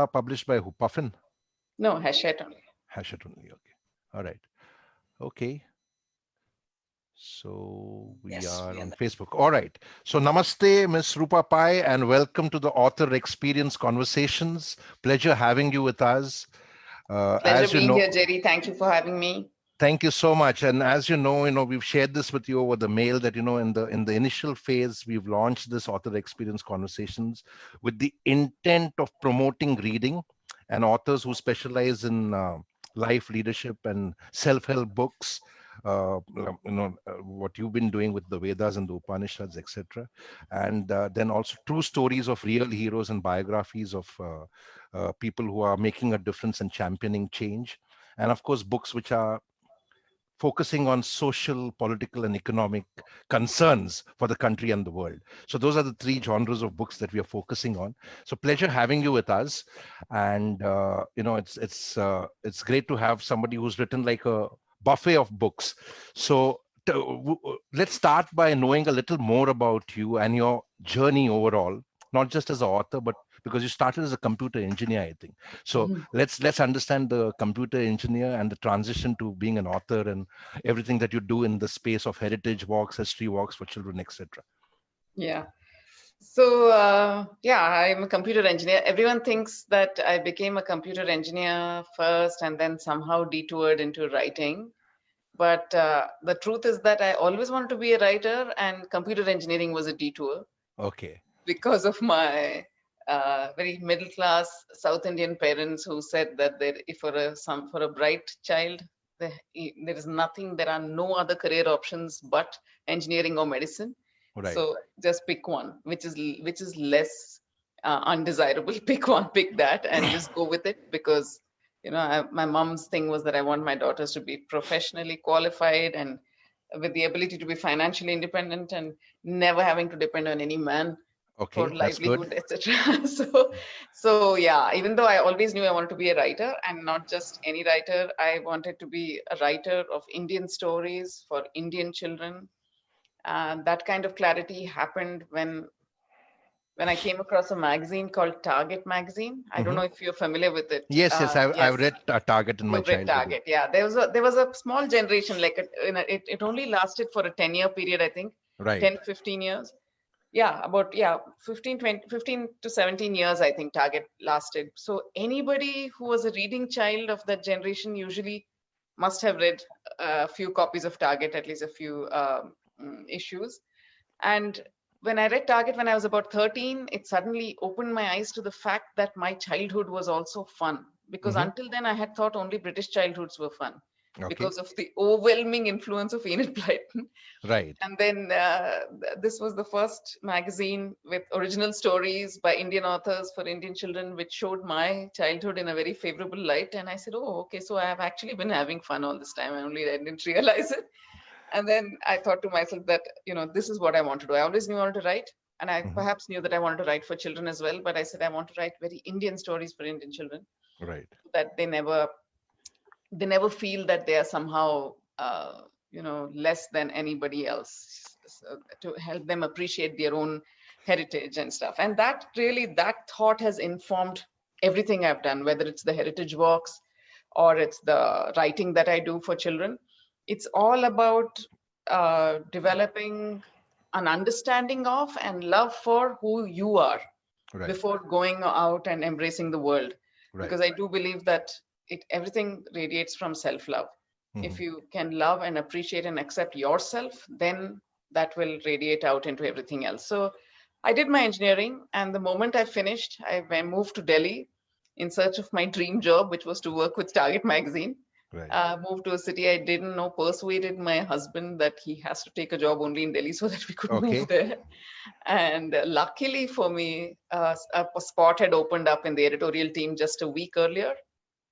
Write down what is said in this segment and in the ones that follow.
published by who? Puffin? No, Hachette only. Hachette only. Okay. All right. Okay. So we Yes, are we are. on Facebook. All right. So namaste, Miss Roopa Pai, and welcome to the Author Experience Conversations. Pleasure having you with us. Pleasure As you being know, here, Jerry. Thank you for having me. thank you so much. And as we've shared this with you over the mail that in the initial phase, we've launched this Author Experience Conversations with the intent of promoting reading and authors who specialize in life leadership and self-help books. What you've been doing with the Vedas and the Upanishads, etc., and then also true stories of real heroes and biographies of people who are making a difference and championing change, and of course books which are focusing on social, political, and economic concerns for the country and the world. So those are the three genres of books that we are focusing on. So pleasure having you with us, and it's great to have somebody who's written like a buffet of books. So let's start by knowing a little more about you and your journey overall, not just as an author, but because you started as a computer engineer, I think. So Mhm. let's understand the computer engineer and the transition to being an author and everything that you do in the space of heritage walks, history walks for children, etc. Yeah. So, yeah, I'm a computer engineer. Everyone thinks that I became a computer engineer first and then somehow detoured into writing. But the truth is that I always wanted to be a writer, and computer engineering was a detour Okay. because of my very middle class South Indian parents who said that if for a bright child, there is nothing, there are no other career options but engineering or medicine. Right. So just pick one, which is less undesirable. Pick one, pick that, and just go with it because my mom's thing was that I want my daughters to be professionally qualified and with the ability to be financially independent and never having to depend on any man for Okay, that's good. livelihood, etc. So yeah, even though I always knew I wanted to be a writer and not just any writer, I wanted to be a writer of Indian stories for Indian children. And that kind of clarity happened when I came across a magazine called Target magazine. I don't Hmm. know if you're familiar with it. Yes, yes, I've Yes, read Target in my you've read childhood. Target. Yeah, there was a small generation, like it only lasted for a 10-year period, I think, Right. 10, 15 years. Yeah, about, yeah, 15, 20, 15 to 17 years, I think Target lasted. So anybody who was a reading child of that generation usually must have read a few copies of Target, at least a few issues. And when I read Target when I was about 13, it suddenly opened my eyes to the fact that my childhood was also fun. Because Hmm. until then, I had thought only British childhoods were fun Okay. because of the overwhelming influence of Enid Blyton. Right. And then this was the first magazine with original stories by Indian authors for Indian children, which showed my childhood in a very favorable light. And I said, oh, okay, so I have actually been having fun all this time. I didn't realize it. And then I thought to myself that, this is what I want to do. I always knew I wanted to write. And I Hmm. perhaps knew that I wanted to write for children as well. But I said, I want to write very Indian stories for Indian children Right. so that they never feel that they are somehow less than anybody else, so to help them appreciate their own heritage and stuff. And that thought has informed everything I've done, whether it's the heritage walks or it's the writing that I do for children. It's all about developing an understanding of and love for who you are Right. before going out and embracing the world, Right. because I do believe that everything radiates from self love. Hmm. If you can love and appreciate and accept yourself, then that will radiate out into everything else. So I did my engineering, and the moment I finished, I moved to Delhi in search of my dream job, which was to work with Target magazine. Right. Moved to a city I didn't know, persuaded my husband that he has to take a job only in Delhi so that we could move Okay. there. And luckily for me, a spot had opened up in the editorial team just a week earlier.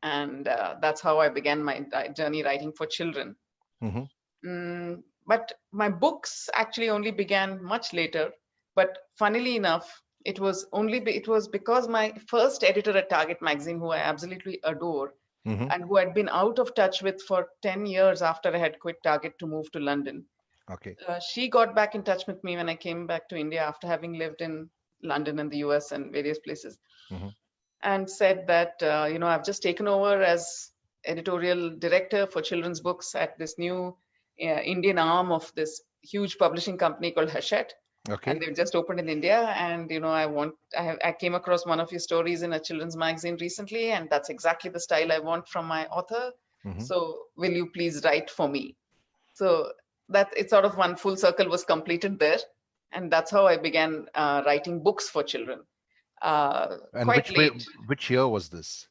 And that's how I began my journey writing for children. Hmm. But my books actually only began much later. But funnily enough, it was because my first editor at Target magazine, who I absolutely adore, Hmm. and who I'd been out of touch with for 10 years after I had quit Target to move to London. Okay. She got back in touch with me when I came back to India after having lived in London and the US and various places. Hmm. and said that, I've just taken over as editorial director for children's books at this new Indian arm of this huge publishing company called Hachette. Okay. And they've just opened in India. And, I came across one of your stories in a children's magazine recently, and that's exactly the style I want from my author. Mhm. So will you please write for me? So that it's sort of one full circle was completed there. And that's how I began writing books for children. And Quite late. which year was this?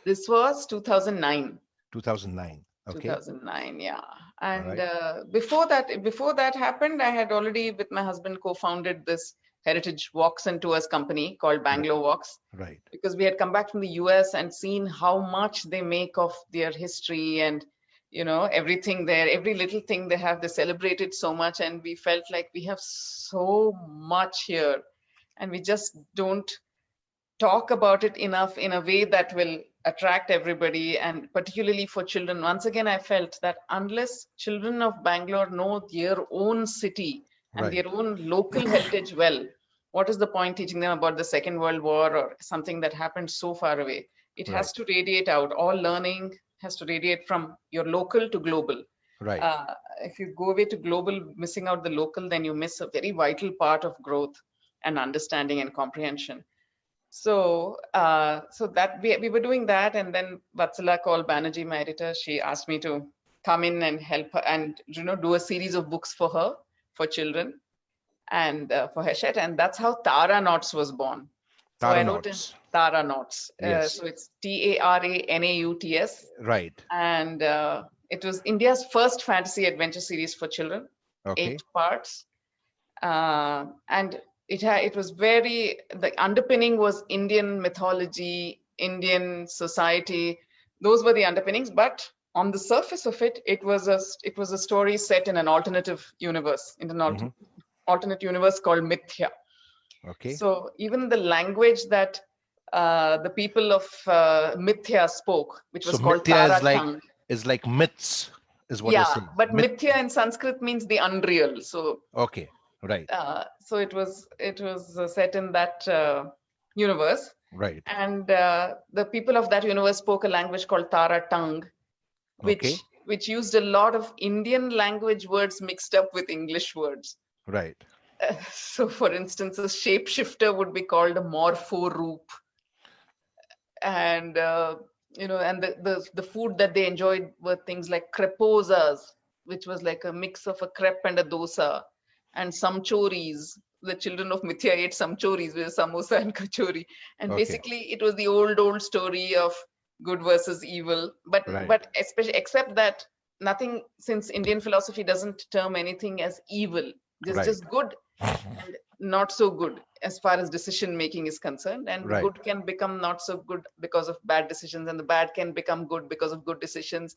This was 2009. 2009. Okay. 2009, yeah. And right. before that happened, I had already, with my husband, co-founded this heritage walks and tours company called Bangalore Walks, Right. because we had come back from the US and seen how much they make of their history and, everything there, every little thing they have, they celebrate it so much. And we felt like we have so much here, and we just don't talk about it enough in a way that will attract everybody, and particularly for children. Once again, I felt that unless children of Bangalore know their own city and Right. their own local heritage well, what is the point teaching them about the Second World War or something that happened so far away? It has Right. to radiate out. All learning has to radiate from your local to global. Right. If you go away to global, missing out the local, then you miss a very vital part of growth and understanding and comprehension. So that we were doing that, and then Vatsala called Banerjee, my editor. She asked me to come in and help her and do a series of books for her, for children, and for Hachette, and that's how Tara Knots was born. So I wrote in Taranauts. Tara Knots. Yes. So it's TARANAUTS, Right. and it was India's first fantasy adventure series for children. Okay. 8 parts, and it was the underpinning was Indian mythology, Indian society. Those were the underpinnings, but on the surface of it, it was a story set in an alternative universe, in an alternate universe called Mithya. Okay. So even the language that the people of Mithya spoke, which was called Mithya Tara tongue. is like myths, is what you're saying. But Mithya in Sanskrit means the unreal. So okay. Right. So it was set in that universe. Right. And the people of that universe spoke a language called Tara tongue, which used a lot of Indian language words mixed up with English words. Right. So, for instance, a shapeshifter would be called a morpho-roop, and and the food that they enjoyed were things like creposas, which was like a mix of a crepe and a dosa, and samchoris. The children of Mithya ate samchoris, with samosa and kachori, and basically it was the old story of good versus evil. But especially, except that nothing, since Indian philosophy doesn't term anything as evil. There's just good and not so good as far as decision making is concerned, and the good can become not so good because of bad decisions, and the bad can become good because of good decisions.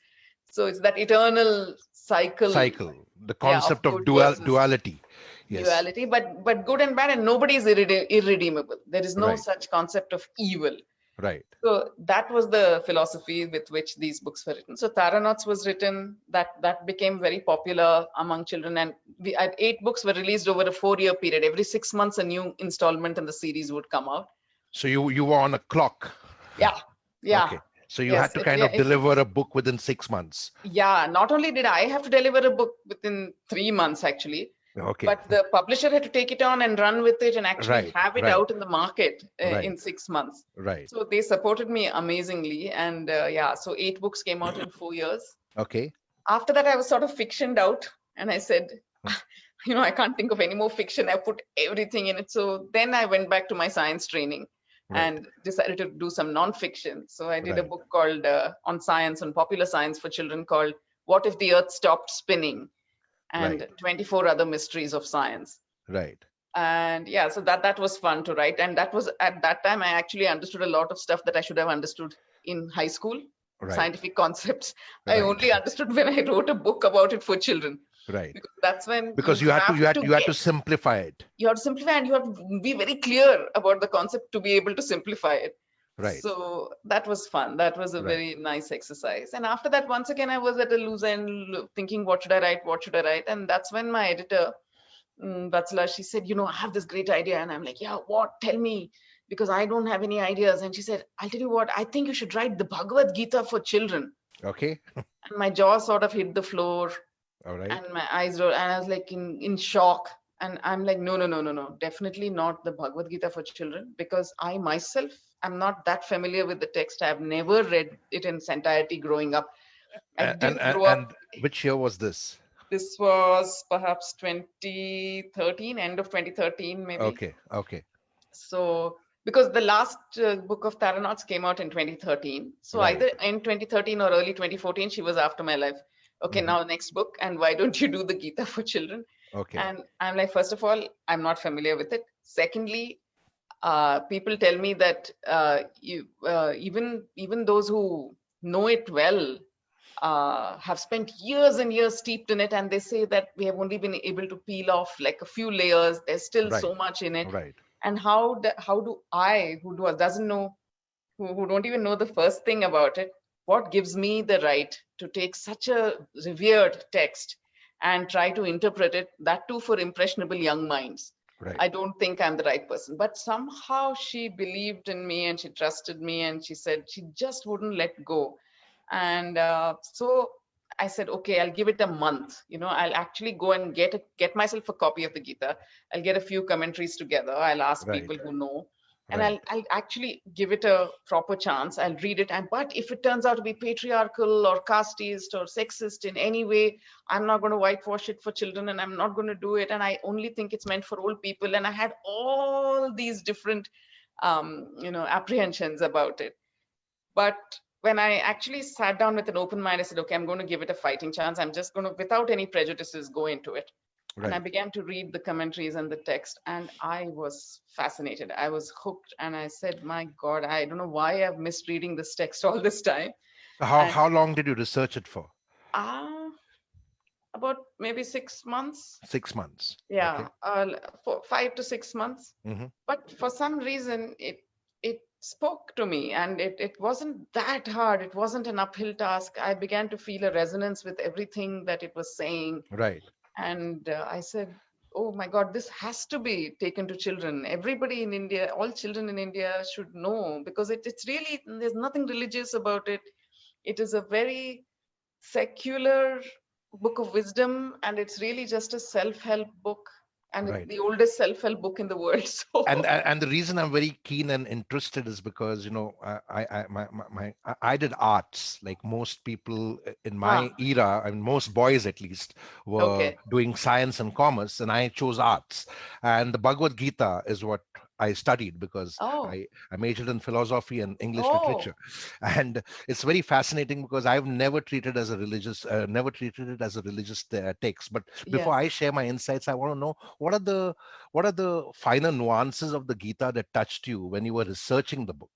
So it's that eternal cycle, the concept of duality. Yes. Duality, but good and bad, and nobody is irredeemable. There is no such concept of evil. Right. So that was the philosophy with which these books were written. So Taranauts was written, that became very popular among children, and 8 books were released over a 4-year period. Every 6 months, a new installment in the series would come out. So you were on a clock. Yeah. Okay. So you had to kind of deliver a book within 6 months. Yeah. Not only did I have to deliver a book within 3 months, actually. Okay. But the publisher had to take it on and run with it and actually have it out in the market in 6 months. Right. So they supported me amazingly. And so 8 books came out in 4 years. Okay. After that, I was sort of fictioned out, and I said, I can't think of any more fiction. I put everything in it. So then I went back to my science training and decided to do some non-fiction. So I did a book called on science, on popular science for children, called What If the Earth Stopped Spinning? And 24 other mysteries of science. Right. And so that was fun to write. And that was, at that time, I actually understood a lot of stuff that I should have understood in high school, scientific concepts. I only understood when I wrote a book about it for children. Right. Because that's when you had to simplify it. You have to simplify, and you have to be very clear about the concept to be able to simplify it. Right. So that was fun. That was a very nice exercise. And after that, once again, I was at a loose end thinking, what should I write? And that's when my editor, Vatsala, she said, I have this great idea. And I'm like, yeah, what? Tell me. because I don't have any ideas. And she said, I'll tell you what, I think you should write the Bhagwad Gita for children. Okay. And my jaw sort of hit the floor All right. and my eyes rolled, and I was like in shock. And I'm like, no, no, no, no, no, definitely not the Bhagwad Gita for children, because I myself am not that familiar with the text. I've never read it in its entirety growing up. I didn't grow up. And which year was this? This was perhaps 2013, end of 2013, maybe. Okay. Okay. So, because the last book of Taranauts came out in 2013. So Right. either in 2013 or early 2014, she was after my life. Okay, now next book, and why don't you do the Gita for children? Okay. And I'm like, first of all, I'm not familiar with it. Secondly, people tell me that even those who know it well have spent years and years steeped in it, and they say that we have only been able to peel off like a few layers. There's still Right. so much in it. Right. And how do I, doesn't know, who don't even know the first thing about it, what gives me the right to take such a revered text and try to interpret it, that too for impressionable young minds? Right. I don't think I'm the right person. But somehow she believed in me and she trusted me, and she said she just wouldn't let go. And so I said, okay, I'll give it a month. I'll actually go and get myself a copy of the Gita. I'll get a few commentaries together. I'll ask Right. people who know, and Right. I'll actually give it a proper chance. I'll read it. But if it turns out to be patriarchal or casteist or sexist in any way, I'm not going to whitewash it for children, and I'm not going to do it. And I only think it's meant for old people. And I had all these different, apprehensions about it. But when I actually sat down with an open mind, I said, okay, I'm going to give it a fighting chance. I'm just going to, without any prejudices, go into it. Right. And I began to read the commentaries and the text, and I was fascinated. I was hooked, and I said, my God, I don't know why I've missed reading this text all this time. How long did you research it for? About maybe 6 months. 6 months. Yeah, Okay. for 5 to 6 months. But for some reason, it spoke to me, and it wasn't that hard. It wasn't an uphill task. I began to feel a resonance with everything that it was saying. Right. And I said, oh my God, this has to be taken to children. Everybody in India, all children in India should know, because it's really, there's nothing religious about it. It is a very secular book of wisdom, and it's really just a self-help book. And Right. it's the oldest self-help book in the world. So And the reason I'm very keen and interested is because I did arts, like most people in my era, and most boys at least were doing science and commerce, and I chose arts. And the Bhagwad Gita is what I studied, because I majored in philosophy and English literature. And it's very fascinating because I've never treated it as a religious text. But before I share my insights, I want to know what are the finer nuances of the Gita that touched you when you were researching the book?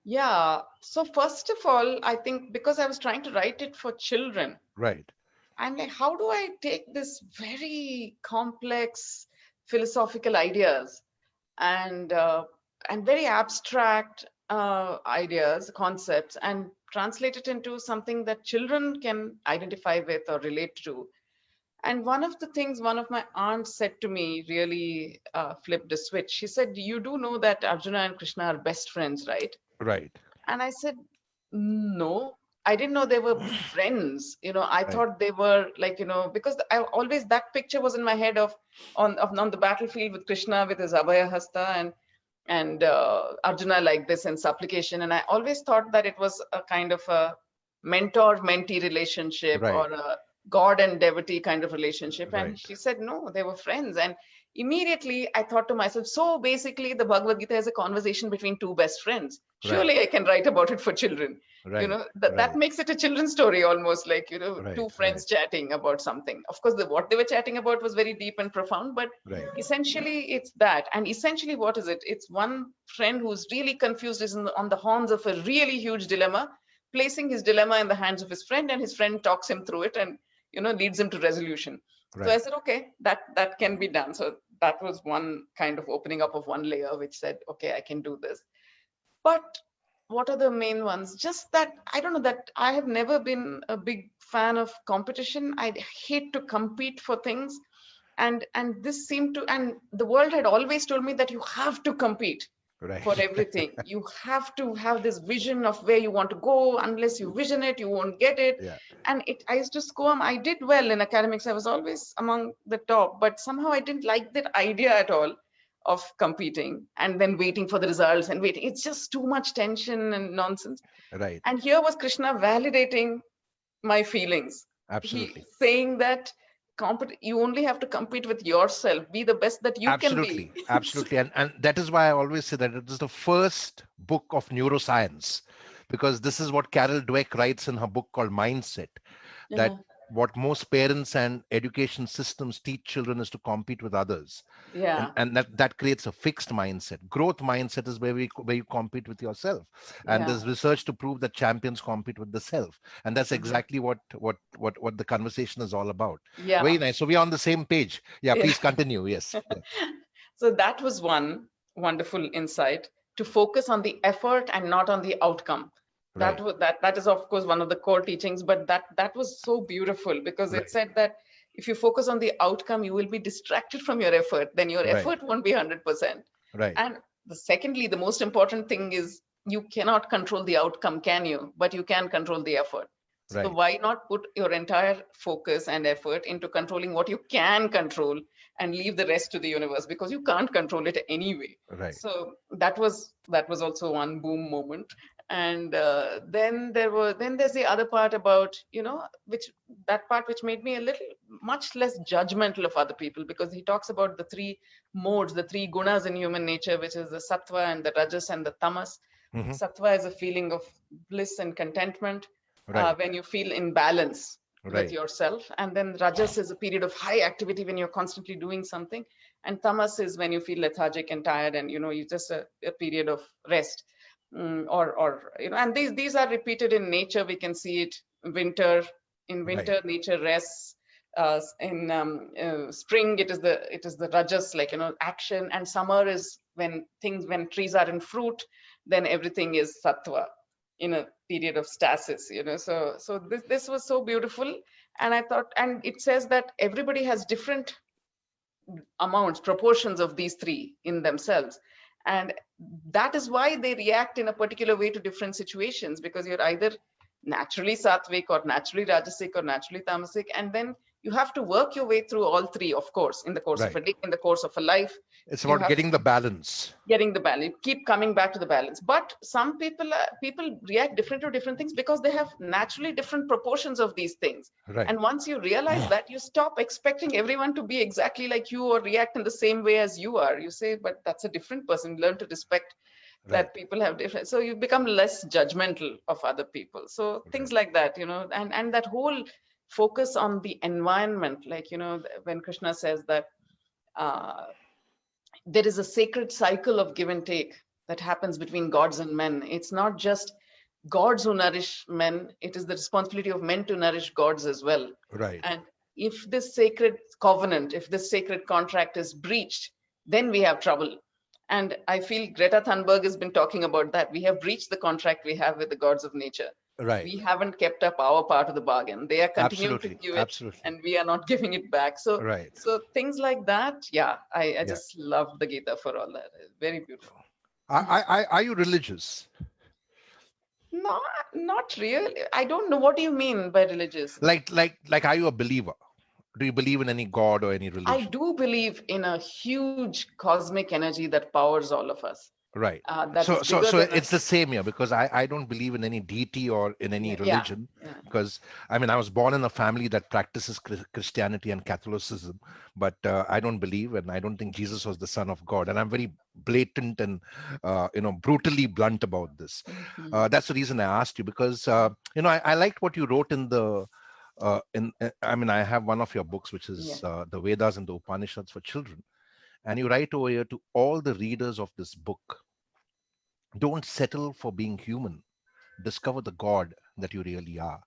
Yeah. So first of all, I think because I was trying to write it for children, right, I'm like, how do I take this very complex philosophical ideas and very abstract ideas, concepts, and translate it into something that children can identify with or relate to? And one of the things one of my aunts said to me really flipped a switch. She said, you do know that Arjuna and Krishna are best friends, right? right. And I said, no, I didn't know they were friends. I thought they were like, because I always, that picture was in my head of on the battlefield with Krishna with his Abhaya Hasta and Arjuna like this in supplication. And I always thought that it was a kind of a mentor-mentee relationship, Right. or a God and devotee kind of relationship. Right. And she said, no, they were friends. And immediately I thought to myself, so basically the Bhagavad Gita is a conversation between two best friends. Surely I can write about it for children. Right. That makes it a children's story almost, like, Right. two friends chatting about something. Of course, what they were chatting about was very deep and profound, but essentially it's that. And essentially, what is it? It's one friend who's really confused, is on the horns of a really huge dilemma, placing his dilemma in the hands of his friend, and his friend talks him through it and leads him to resolution. So I said, okay, that can be done. So that was one kind of opening up of one layer, which said, okay, I can do this. But what are the main ones? Just that, I don't know, that I have never been a big fan of competition. I hate to compete for things. And this seemed to, and the world had always told me that you have to compete. for Right. everything. You have to have this vision of where you want to go. Unless you vision it, you won't get it. Yeah. And I used to score. I did well in academics. I was always among the top, but somehow I didn't like that idea at all of competing and then waiting for the results and waiting. It's just too much tension and nonsense. Right. And here was Krishna validating my feelings. He Absolutely. saying that you only have to compete with yourself. Be the best that you can be. Absolutely. Absolutely. And that is why I always say that it is the first book of neuroscience, because this is what Carol Dweck writes in her book called Mindset, that Yeah, what most parents and education systems teach children is to compete with others, and yeah, that creates a fixed mindset. Growth mindset is where you compete with yourself, and yeah, there's research to prove that champions compete with the self, and that's mhm, exactly what the conversation is all about. yeah, Very nice. So we're on the same page. Yeah, yeah. please continue. Yes. Yeah. So that was one wonderful insight, to focus on the effort and not on the outcome. Right. That is of course one of the core teachings, but that was so beautiful because it Right. said that if you focus on the outcome, you will be distracted from your effort. Then your Right. effort won't be 100%. Right. And secondly, the most important thing is you cannot control the outcome, can you? But you can control the effort. So Right. why not put your entire focus and effort into controlling what you can control and leave the rest to the universe, because you can't control it anyway. Right. So that was also one boom moment. And then there's the other part about, which that part which made me a little much less judgmental of other people, because he talks about the three modes, the three gunas in human nature, which is the sattva and the rajas and the tamas. Hmm. Sattva is a feeling of bliss and contentment, Right. when you feel in balance with Right. yourself. And then rajas is a period of high activity when you're constantly doing something. And tamas is when you feel lethargic and tired, and you just a period of rest. And these are repeated in nature. We can see it winter. In Right. winter, nature rests. In spring, it is the rajas, like action. And summer is when trees are in fruit, then everything is sattva, in a period of stasis. So this was so beautiful. And I thought, and it says that everybody has different amounts, proportions of these three in themselves. And that is why they react in a particular way to different situations, because you're either naturally sattvic or naturally rajasic or naturally tamasic. And then you have to work your way through all three, of course, in the course of Right. a day, in the course of a life. It's You about have getting the balance. getting the balance, keep coming back to the balance. But some people react different to different things because they have naturally different proportions of these things. Right. And once you realize that, you stop expecting everyone to be exactly like you or react in the same way as you are. You say, but that's a different person. Learn to respect Right. that people have different, so you become less judgmental of other people. So things Right. like that, and that whole focus on the environment, like when Krishna says that uh, there is a sacred cycle of give and take that happens between gods and men. It's not just gods who nourish men, it is the responsibility of men to nourish gods as well. Right. And if this sacred covenant, if this sacred contract is breached, then we have trouble. And I feel Greta Thunberg has been talking about that. We have breached the contract we have with the gods of nature. Right. We haven't kept up our part of the bargain. They are continuing to Absolutely. give it, Absolutely. and we are not giving it back. So, Right. so things like that. Yeah, I Yeah. just love the Gita for all that. Very beautiful. Are you religious? Not, not really. I don't know. What do you mean by religious? Like, are you a believer? Do you believe in any god or any I religion? do believe in a huge cosmic energy that powers all of us. Right. That So is so bigger so than it's the us. same here, because I don't believe in any deity or in any Yeah, yeah, religion, yeah. because I mean I was born in a family that practices Christianity and Catholicism, but I don't believe, and I don't think Jesus was the son of God, and I'm very blatant and brutally blunt about this. Mhm. That's the reason I asked you, because I liked what you wrote in the I mean, I have one of your books, which Yeah, is the Vedas and the Upanishads for children, and you write over here to all the readers of this book: don't settle for being human. Discover the God that you really are.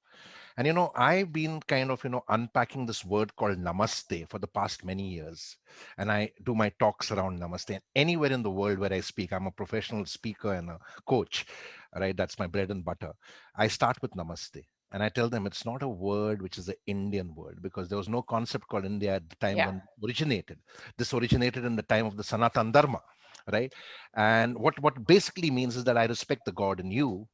And I've been kind of unpacking this word called namaste for the past many years, and I do my talks around namaste. And anywhere in the world where I speak, I'm a professional speaker and a coach, right? That's my bread and butter. I start with namaste. And I tell them it's not a word which is an Indian word, because there was no concept called India at the time yeah, when it originated. This originated in the time of the Sanatan Dharma. right? And what basically means is that I respect the God in you,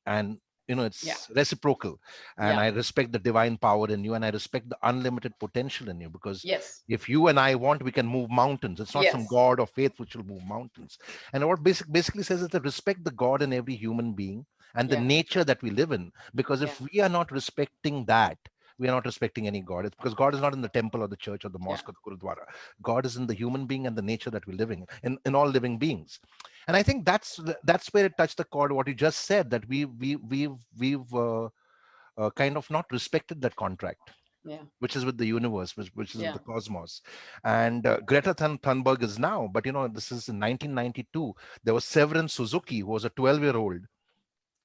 and Yeah. it's reciprocal, and Yeah. I respect the divine power in you, and I respect the unlimited potential in you, because Yes. if you and I want, we can move mountains. It's not some Yes. god of faith which will move mountains. And what basically says is that respect the God in every human being and the Yeah. nature that we live in, because Yeah. if we are not respecting that, we are not respecting any God. It's because God is not in the temple or the church or the Yeah. mosque or the gurudwara. God is in the human being and the nature that we're living in all living beings. And I think that's where it touched the chord, what you just said, that we've kind of not respected that contract, Yeah. which is with the universe, which is with Yeah. the cosmos. And Greta Thunberg is now, but this is in 1992. There was Severin Suzuki, who was a 12-year-old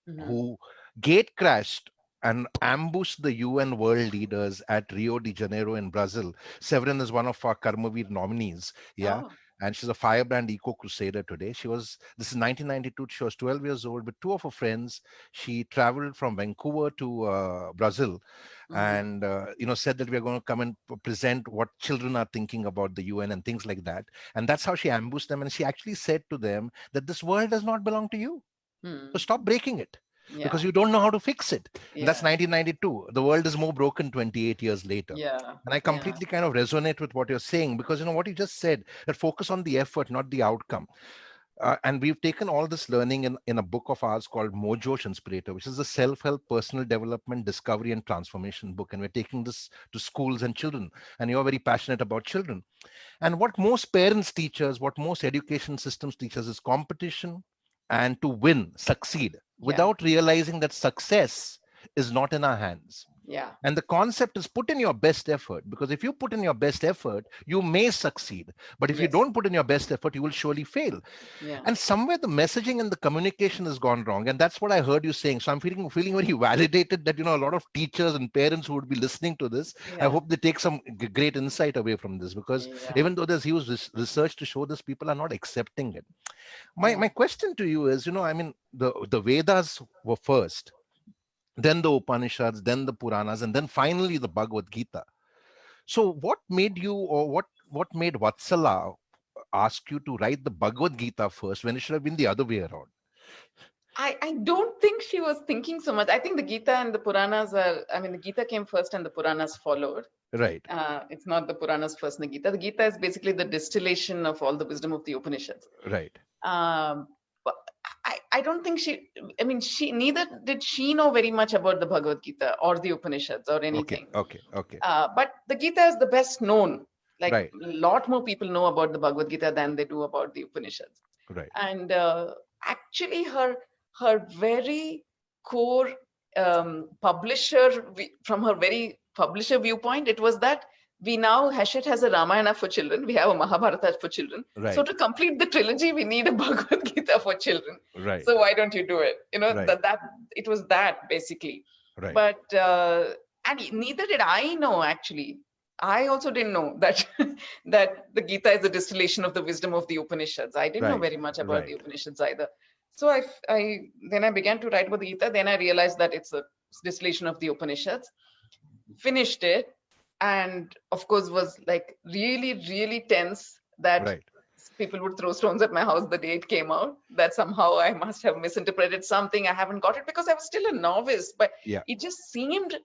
Hmm. who gate crashed and ambushed the UN world leaders at Rio de Janeiro in Brazil. Severin is one of our Karmaveer nominees. Yeah. Oh. And she's a firebrand eco crusader today. This is 1992. She was 12 years old with two of her friends. She traveled from Vancouver to Brazil, Hmm. and said that we are going to come and present what children are thinking about the UN and things like that. And that's how she ambushed them. And she actually said to them that this world does not belong to you. So Hmm. stop breaking it, because Yeah. you don't know how to fix it. And that's Yeah. 1992. The world is more broken 28 years later. Yeah. And I Yeah. completely kind of resonate with what you're saying, because what you just said, that focus on the effort, not the outcome. And we've taken all this learning in a book of ours called Mojosh Inspirator, which is a self-help, personal development, discovery, and transformation book. And we're taking this to schools and children. And you're very passionate about children. And what most parents teach us, what most education systems teach us, is competition and to win, succeed, Yeah. without realizing that success is not in our hands. Yeah. And the concept is put in your best effort, because if you put in your best effort, you may succeed. But if you Yes. don't put in your best effort, you will surely fail. Yeah. And somewhere the messaging and the communication has gone wrong. And that's what I heard you saying. So I'm feeling very validated that, a lot of teachers and parents who would be listening to this, I Yeah. hope they take some great insight away from this, because Yeah. even though there's huge research to show this, people are not accepting it. My Yeah. question to you is, I mean, the Vedas were first, then the Upanishads, then the Puranas, and then finally the Bhagwad Gita. So what made you, or what made Vatsala ask you to write the Bhagwad Gita first, when it should have been the other way around? I don't think she was thinking so much. I think the Gita and the Puranas I mean, the Gita came first and the Puranas followed. Right, It's not the Puranas first and the Gita. The Gita is basically the distillation of all the wisdom of the Upanishads. right. But I don't think I mean, neither did she know very much about the Bhagavad Gita or the Upanishads or Okay, anything. okay, okay. But the Gita is the best known. Like Right, a lot more people know about the Bhagavad Gita than they do about the Upanishads. right, And actually, her very core from her very publisher viewpoint, it was that we now Hachette has a Ramayana for children, we have a Mahabharata for children. So right, to complete the trilogy, we need a Bhagavad Gita for children. right, So why don't you do it? right, That it was that basically. right, But and neither did I know actually. I also didn't know that that the Gita is a distillation of the wisdom of the Upanishads. I didn't know right, very much about the right, Upanishads either. So then I began to write about the Gita. Then I realized that it's a distillation of the Upanishads. Finished it, and of course was like really, really tense that right. people would throw stones at my house the day it came out. That somehow I must have misinterpreted something. I haven't got it because I was still a novice, but Yeah, it just seemed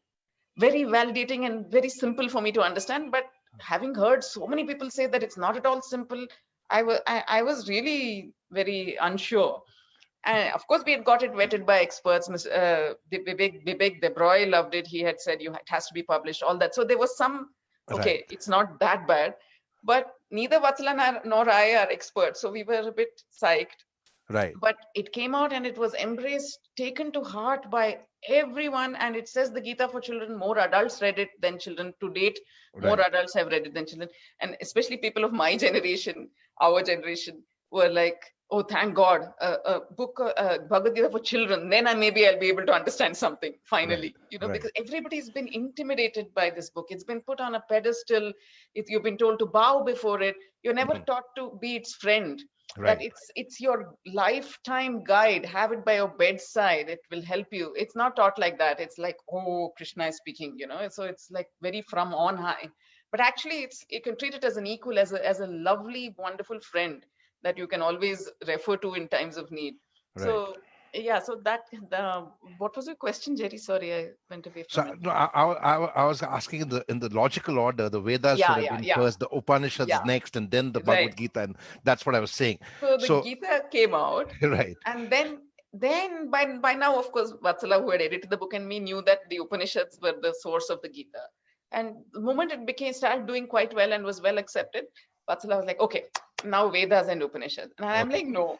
very validating and very simple for me to understand. But having heard so many people say that it's not at all simple, I was really very unsure. And of course, we had got it vetted by experts. Vivek Debroy loved it. He had said it has to be published, all that. So there was some, right, okay, it's not that bad. But neither Vatsala nor I are experts. So we were a bit psyched. right, But it came out and it was embraced, taken to heart by everyone. And it says the Gita for children, more adults read it than children. To date, more right, adults have read it than children. And especially people of my generation, our generation, were like, oh, thank God, a book, Bhagavad Gita for children. Then maybe I'll be able to understand something right, finally, right. because everybody's been intimidated by this book. It's been put on a pedestal. You've been told to bow before it. You're never Mhm. taught to be its friend, that Right, it's your lifetime guide. Have it by your bedside, it will help you. It's not taught like that. It's like, oh, Krishna is speaking, so it's like very from on high. But actually you can treat it as an equal, as a lovely, wonderful friend that you can always refer to in times of need. Right. So yeah, so that what was your question, Jerry? Sorry, I went away So from it. no, I was asking in the logical order. The Vedas should Yeah, have yeah, been yeah, first, the Upanishads yeah. next, and then the Right. Bhagwad Gita, and that's what I was saying. So the So Gita came out, right, and then by now, of course, Vatsala, who had edited the book, and me knew that the Upanishads were the source of the Gita. And the moment it started doing quite well and was well accepted, Vatsala was like, okay, now Vedas and Upanishads. And I'm okay. like, no,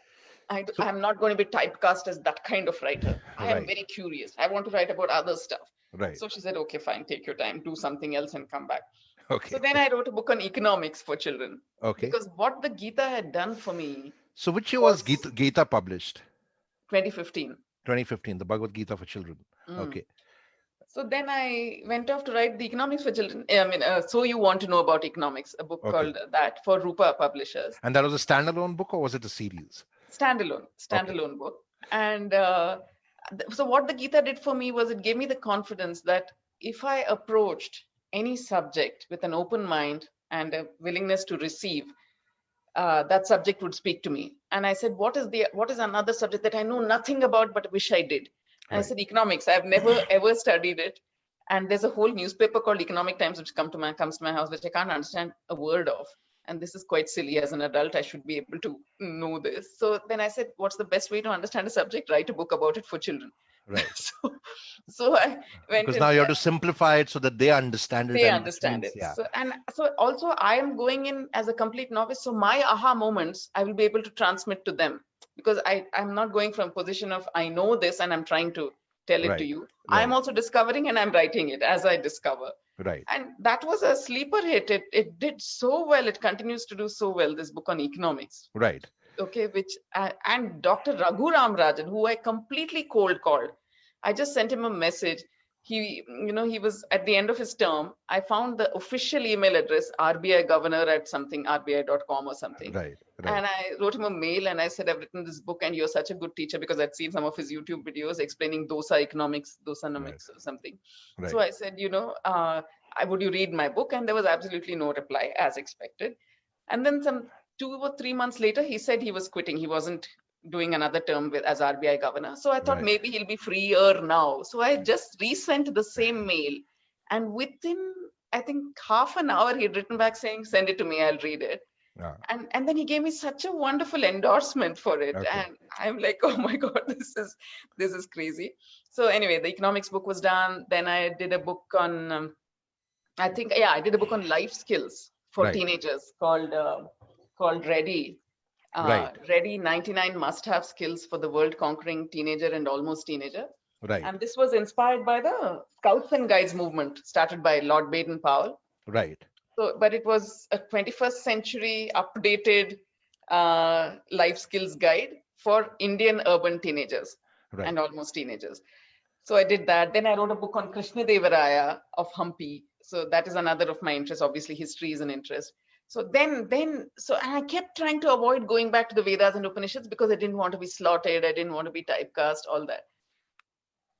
So I'm not going to be typecast as that kind of writer. I am right, very curious. I want to write about other stuff. right, So she said, okay, fine, take your time, do something else and come back. So okay, then I wrote a book on economics for children, okay. because what the Gita had done for me So which year was was Gita published? 2015. 2015, the Bhagavad Gita for children. Mm. Okay, So then I went off to write the economics for children. I mean, So You Want to Know About Economics, a book okay. called that for Roopa Publishers. And that was a standalone book, or was it a series? Standalone, Okay, standalone book. And so what the Gita did for me was it gave me the confidence that if I approached any subject with an open mind and a willingness to receive, that subject would speak to me. And I said, what is another subject that I know nothing about but wish I did? And I right, said, economics. I've never ever studied it. And there's a whole newspaper called Economic Times which comes to my house, which I can't understand a word of. And this is quite silly. As an adult, I should be able to know this. So then I said, what's the best way to understand a subject? Write a book about it for children. right. so, so I went Because and now you have to simplify it so that they understand it, they and which understand means, it. yeah, So also I am going in as a complete novice. So my aha moments, I will be able to transmit to them, because I'm not going from a position of I know this and I'm trying to tell it to right, you. I'm right, also discovering and I'm writing it as I discover. right, And that was a sleeper hit. It did so well. It continues to do so well. This book on economics. right, Okay, which and Dr. Raghu Ram Rajan, who I completely cold called. I just sent him a message. He was at the end of his term. I found the official email address, RBI governor at something, rbi.com or something. right, right, And I wrote him a mail and I said, I've written this book and you're such a good teacher, because I'd seen some of his YouTube videos explaining right, dosanomics or something. So right, I said, would you read my book? And there was absolutely no reply, as expected. And then some 2 or 3 months later, he said he was quitting. He wasn't doing another term as RBI governor. So I thought right. maybe he'll be freer now. So I just resent the same mail. And within, I think, half an hour, he had written back saying, send it to me, I'll read it. Ah, And then he gave me such a wonderful endorsement for it. okay, And I'm like, oh my God, this is crazy. So anyway, the economics book was done. Then I did a book on, I did a book on life skills for right, teenagers called Ready. right, Ready 99 must-have skills for the world-conquering teenager and almost teenager. right, And this was inspired by the Scouts and Guides movement started by Lord Baden-Powell. right, So, but it was a 21st century updated life skills guide for Indian urban teenagers right, and almost teenagers. So I did that. Then I wrote a book on Krishna Devaraya of Hampi. So that is another of my interests. Obviously, history is an interest. So I kept trying to avoid going back to the Vedas and Upanishads because I didn't want to be slaughtered. I didn't want to be typecast, all that.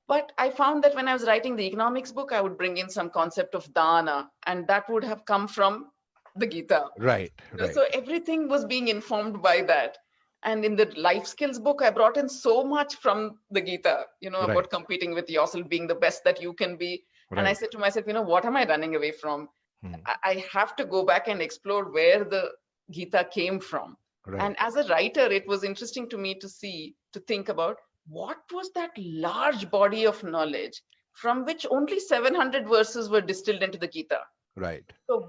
But I found that when I was writing the economics book, I would bring in some concept of dana, and that would have come from the Gita. right, right, So everything was being informed by that. And in the life skills book, I brought in so much from the Gita, right, about competing with yourself, being the best that you can be. And I right. said to myself, what am I running away from? Hmm. I have to go back and explore where the Gita came from. Right, And as a writer, it was interesting to me to think about what was that large body of knowledge from which only 700 verses were distilled into the Gita. right, So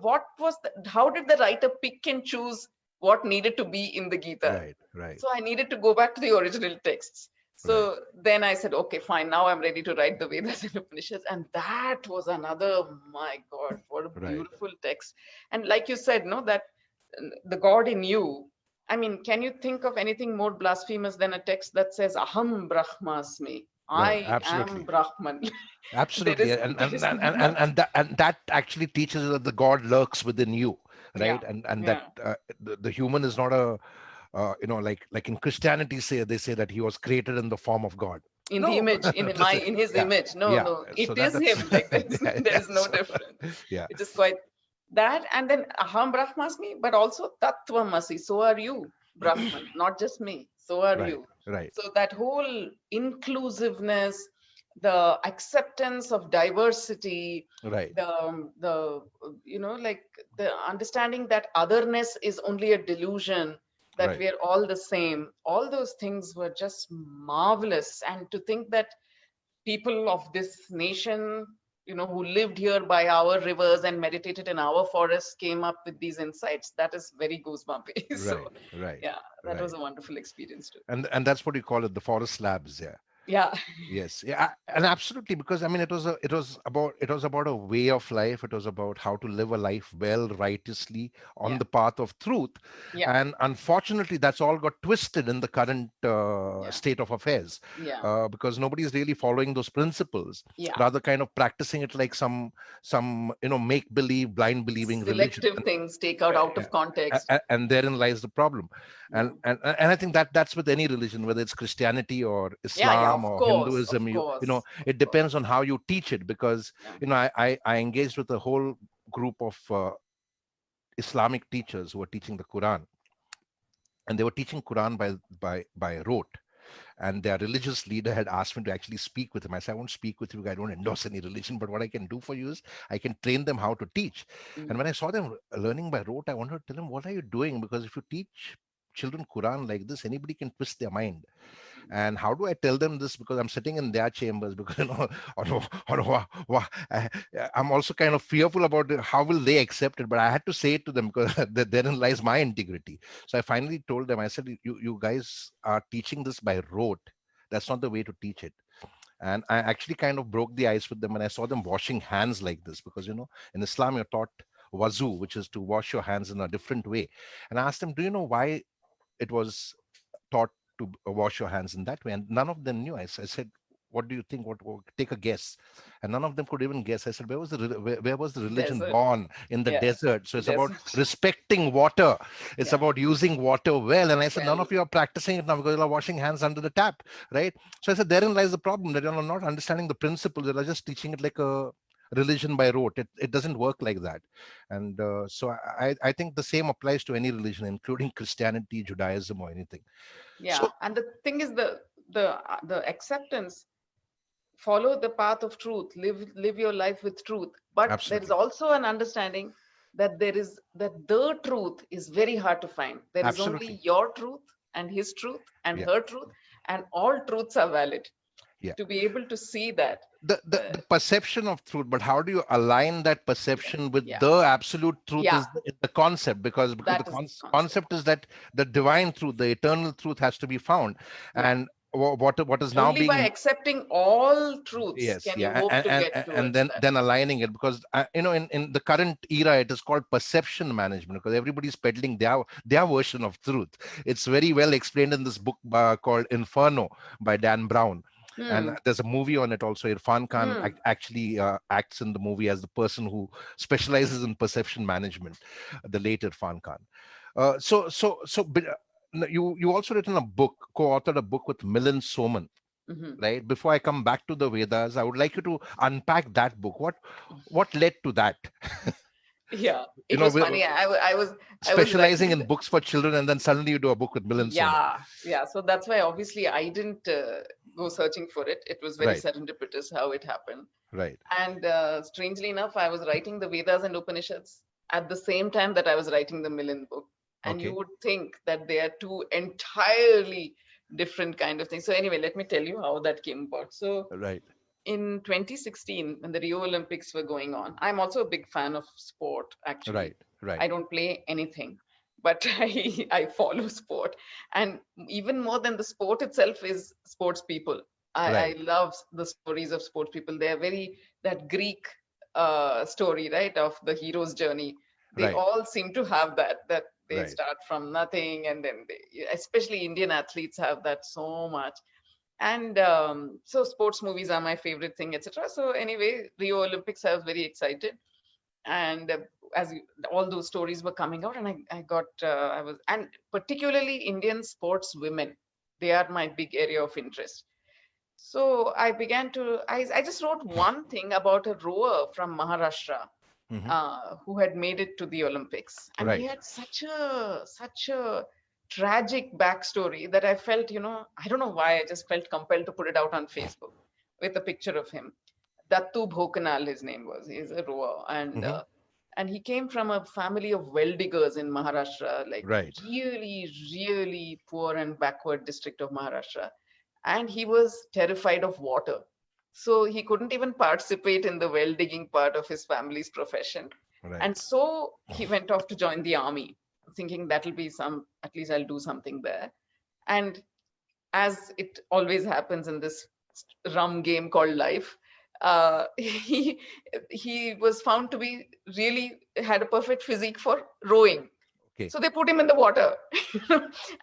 how did the writer pick and choose what needed to be in the Gita? right, right, So I needed to go back to the original texts. So then I said, okay, fine. Now I'm ready to write the Vedas and Upanishads. And that was another, my God, what a right. beautiful text. And like you said, that the God in you. I mean, can you think of anything more blasphemous than a text that says, Aham Brahmasmi? Right, I am absolutely, Brahman. there absolutely, is, and there and is and and, nothing. and that and that actually teaches us that the God lurks within you, Yeah, right? And that yeah. the human is not a like in Christianity they say that he was created in the form of God. In the No, image, in his yeah, image. No, yeah. no, So it is that's him. Like yeah, there yeah, is no so, difference. yeah, It is quite that, and then Aham Brahmasmi, but also Tattvamasi. So are you. Brahman, not just me. So are Right, you. right, So that whole inclusiveness, the acceptance of diversity, right, the like the understanding that otherness is only a delusion, that right. we are all the same. All those things were just marvelous. And to think that people of this nation, who lived here by our rivers and meditated in our forests, came up with these insights, that is very goosebumpy. So Right, right, yeah, that was right. a wonderful experience too. And that's what you call it, the forest labs. Yeah. Yeah. Yes, yeah, and absolutely, because I mean, it was about a way of life. It was about how to live a life well, righteously, on Yeah. the path of truth, Yeah. and unfortunately, that's all got twisted in the current Yeah. state of affairs, Yeah. because nobody is really following those principles. Yeah. Rather, kind of practicing it like some make believe, blind believing religion. Selective things take out Yeah. of context. And therein lies the problem. Yeah. And I think that's with any religion, whether it's Christianity or Yeah. Yeah. Islam Of or course. Of Hinduism. course. Of It course. depends on how you teach it, because Yeah. I engaged with a whole group of Islamic teachers who were teaching the Quran, and they were teaching Quran by rote. And their religious leader had asked me to actually speak with him. I said, I won't speak with you. I don't endorse any religion, but what I can do for you is I can train them how to teach. And Mm. when I saw them learning by rote, I wanted to tell them, what are you doing? Because if you teach children Quran like this, anybody can twist their mind. And how do I tell them this? Because I'm sitting in their chambers, because I'm also kind of fearful about how will they accept it. But I had to say it to them, because therein lies my integrity. So I finally told them, I said, you guys are teaching this by rote. That's not the way to teach it. And I actually kind of broke the ice with them, and I saw them washing hands like this, because in Islam you're taught wazu, which is to wash your hands in a different way. And I asked them, do you know why it was taught to wash your hands in that way? And none of them knew. I said, what do you think? Take a guess. And none of them could even guess. I said, where was the religion Desert. born? In the Yeah. desert. So it's about Desert. respecting water. It's Yeah. about using water well. And I said, none Well. of you are practicing it now, because you are washing hands under the tap, right? So I said, therein lies the problem, that you're not understanding the principles. You're just teaching it like a religion by rote. It doesn't work like that. And so I think the same applies to any religion, including Christianity, Judaism, or anything. So Yeah. And the thing is, the acceptance, follow the path of truth, live your life with truth. But there is absolutely, also an understanding that the truth is very hard to find. There is only absolutely, your truth and his truth and yeah, her truth, and all truths are valid. yeah. To be able to see that, The perception of truth, but how do you align that yeah, perception with yeah, the absolute truth, yeah, is the concept, because the that is the concept. concept is that the divine truth, the eternal truth, has to be found. Yeah. And what is now Only by being, accepting all truths yes, can you yeah, hope and to and, get and towards then that. then aligning it, because in the current era it is called perception management, because everybody's peddling their version of truth. It's very well explained in this book called Inferno by Dan Brown. And Hmm. there's a movie on it also. Irfan Khan Hmm. actually acts in the movie as the person who specializes in perception management, the late Irfan Khan. You also written a book, co-authored a book with Milind Soman, Hmm. right? Before I come back to the Vedas, I would like you to unpack that book. What led to that? Yeah, you it know, was we- funny. I was Specializing writing in books for children, and then suddenly you do a book with Milind Soman. Yeah, yeah. So that's why obviously I didn't go searching for it. It was very Right, serendipitous how it happened. right. And strangely enough, I was writing the Vedas and Upanishads at the same time that I was writing the Millen book. And you Okay, would think that they are two entirely different kind of things. So anyway, let me tell you how that came about. So right, in 2016, when the Rio Olympics were going on, I'm also a big fan of sport, actually. right, right, I don't play anything, but I follow sport. And even more than the sport itself is sports people. I right, love the stories of sports people. They are very, that Greek story, right, of the hero's journey. They right, all seem to have that they right. start from nothing, and then especially Indian athletes have that so much. And so sports movies are my favorite thing, etc. So anyway, Rio Olympics, I was very excited. And all those stories were coming out, and I got I was, and particularly Indian sports women, they are my big area of interest. So I began to, I just wrote one thing about a rower from Maharashtra Hmm. who had made it to the Olympics, and he Right, had such a tragic backstory that I felt, I don't know why, I just felt compelled to put it out on Facebook with a picture of him. Dattu Bhokanal, his name was. He's a rower, and he came from a family of well diggers in Maharashtra, like Right. really, really poor and backward district of Maharashtra. And he was terrified of water. So he couldn't even participate in the well digging part of his family's profession. Right. And so he went off to join the army, thinking that'll be at least I'll do something there. And as it always happens in this rum game called life, he was found to be really had a perfect physique for rowing. Okay. So they put him in the water.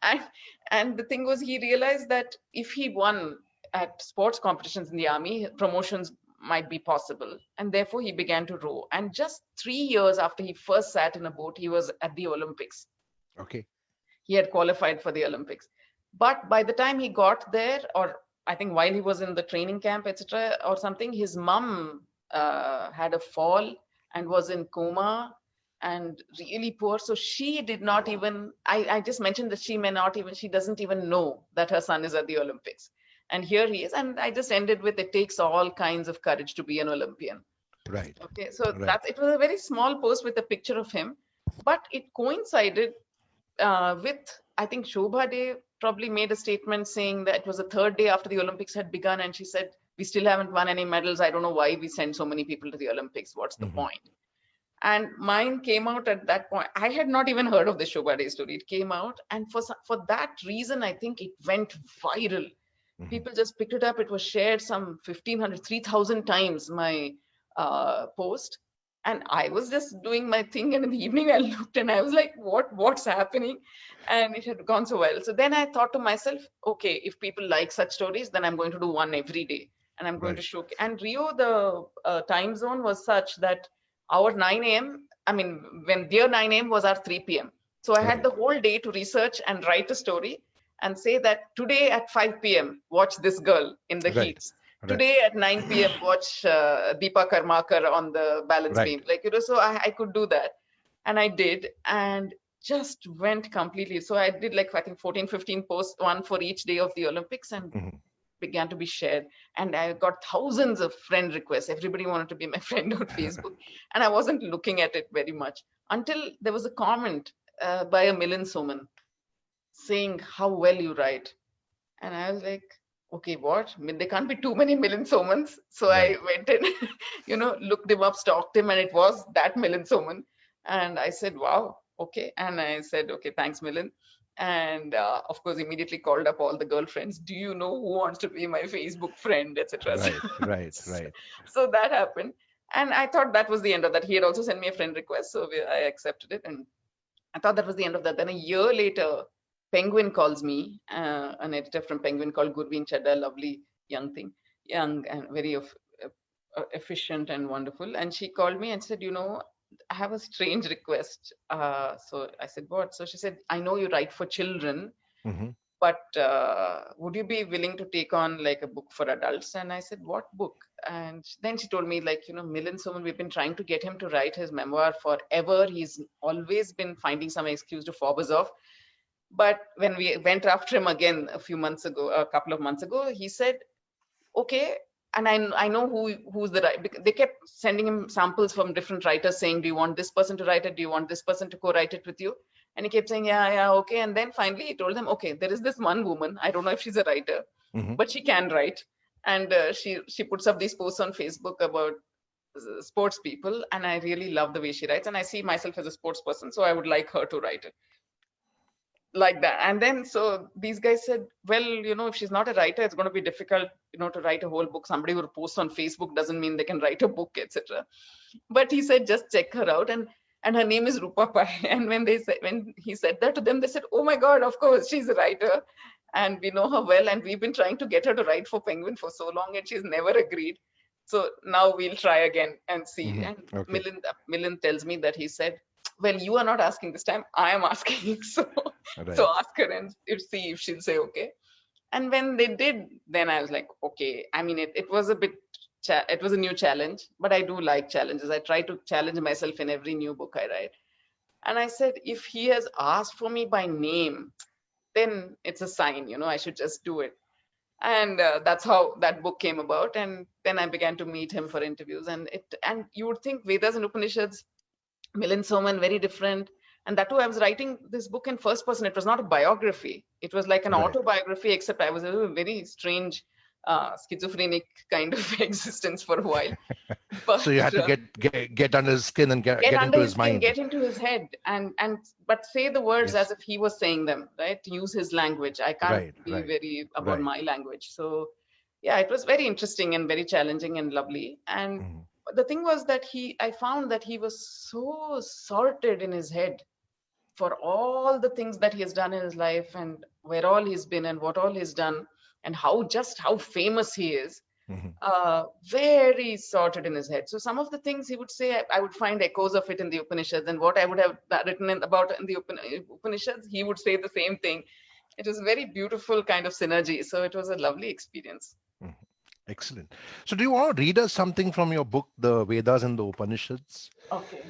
and and the thing was, he realized that if he won at sports competitions in the army, promotions might be possible, and therefore he began to row. And just 3 years after he first sat in a boat, he was at the Olympics. Okay. He had qualified for the Olympics. But by the time he got there, or I think while he was in the training camp, etc., or something, his mum had a fall and was in coma and really poor. So she did not even, I just mentioned that she doesn't even know that her son is at the Olympics. And here he is. And I just ended with, it takes all kinds of courage to be an Olympian. Right. Okay, so Right. it was a very small post with a picture of him, but it coincided with, I think Shobha Day probably made a statement saying that it was the third day after the Olympics had begun, and she said, we still haven't won any medals. I don't know why we send so many people to the Olympics. What's the point? And mine came out at that point. I had not even heard of the Shobha Day story. It came out, and for that reason, I think it went viral. People just picked it up. It was shared some 1,500, 3,000 times, my post. And I was just doing my thing, and in the evening I looked and I was like, what's happening? And it had gone so well. So then I thought to myself, okay, if people like such stories, then I'm going to do one every day, and I'm going to show. And Rio, the time zone was such that our 9 a.m., I mean, when their 9 a.m. was our 3 p.m. So I had the whole day to research and write a story and say that today at 5 p.m., watch this girl in the heats. Today at 9 p.m., watch Deepa Karmakar on the balance beam. So I could do that. And I did, and just went completely. So I did I think 14, 15 posts, one for each day of the Olympics, and began to be shared. And I got thousands of friend requests. Everybody wanted to be my friend on Facebook. And I wasn't looking at it very much until there was a comment by a Milind Soman saying how well you write. And I was like, okay, what? I mean, there can't be too many Milind Somans. So I went and, looked him up, stalked him, and it was that Milind Soman. And I said, wow, okay. And I said, okay, thanks, Milind. And of course, immediately called up all the girlfriends. Do you know who wants to be my Facebook friend, etc. Right. So that happened. And I thought that was the end of that. He had also sent me a friend request. So I accepted it. And I thought that was the end of that. Then a year later, Penguin calls me, an editor from Penguin called Gurveen Chadda, lovely young and very efficient and wonderful. And she called me and said, I have a strange request. So I said, what? So she said, I know you write for children, but would you be willing to take on a book for adults? And I said, what book? And then she told me, Milind Soman, we've been trying to get him to write his memoir forever. He's always been finding some excuse to fob us off. But when we went after him again a couple of months ago, he said, okay. And I know who's the writer. They kept sending him samples from different writers saying, do you want this person to write it? Do you want this person to co-write it with you? And he kept saying, yeah, okay. And then finally he told them, okay, there is this one woman. I don't know if she's a writer, but she can write. And she puts up these posts on Facebook about sports people. And I really love the way she writes. And I see myself as a sports person. So I would like her to write it. Like that. And then so these guys said, well, if she's not a writer, it's going to be difficult, to write a whole book. Somebody who posts on Facebook doesn't mean they can write a book, etc. But he said, just check her out. And her name is Roopa Pai. And when he said that to them, they said, oh my God, of course, she's a writer. And we know her well. And we've been trying to get her to write for Penguin for so long, and she's never agreed. So now we'll try again and see. And Milind tells me that he said, well, you are not asking this time, I am asking. So ask her and see if she'll say okay. And when they did, then I was like, okay. I mean, it was it was a new challenge, but I do like challenges. I try to challenge myself in every new book I write. And I said, if he has asked for me by name, then it's a sign, I should just do it. And that's how that book came about. And then I began to meet him for interviews. And you would think Vedas and Upanishads, Milind Soman, very different. And that too, I was writing this book in first person. It was not a biography. It was like an Right. autobiography, except I was a very strange, schizophrenic kind of existence for a while. So you But had to get under his skin and get get into under his his skin, mind. get into his head, and but say the words Yes. as if he was saying them, right? Use his language. I can't Right. be Right. very about Right. my language. So yeah, it was very interesting and very challenging and lovely. And Mhm. the thing was that I found that he was so sorted in his head for all the things that he has done in his life, and where all he's been and what all he's done, and how famous he is. Mhm. Very sorted in his head. So some of the things he would say, I would find echoes of it in the Upanishads, and what I would have written about in the Upanishads, he would say the same thing. It was very beautiful kind of synergy. So it was a lovely experience. Mhm. Excellent. So do you want to read us something from your book, The Vedas and the Upanishads? Okay.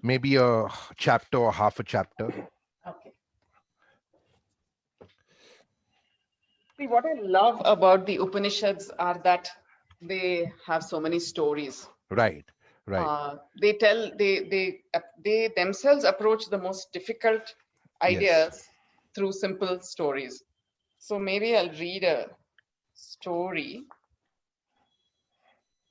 Maybe a chapter or half a chapter? Okay. See, what I love about the Upanishads are that they have so many stories. Right. Right. They themselves approach the most difficult Yes. ideas through simple stories. So maybe I'll read a story.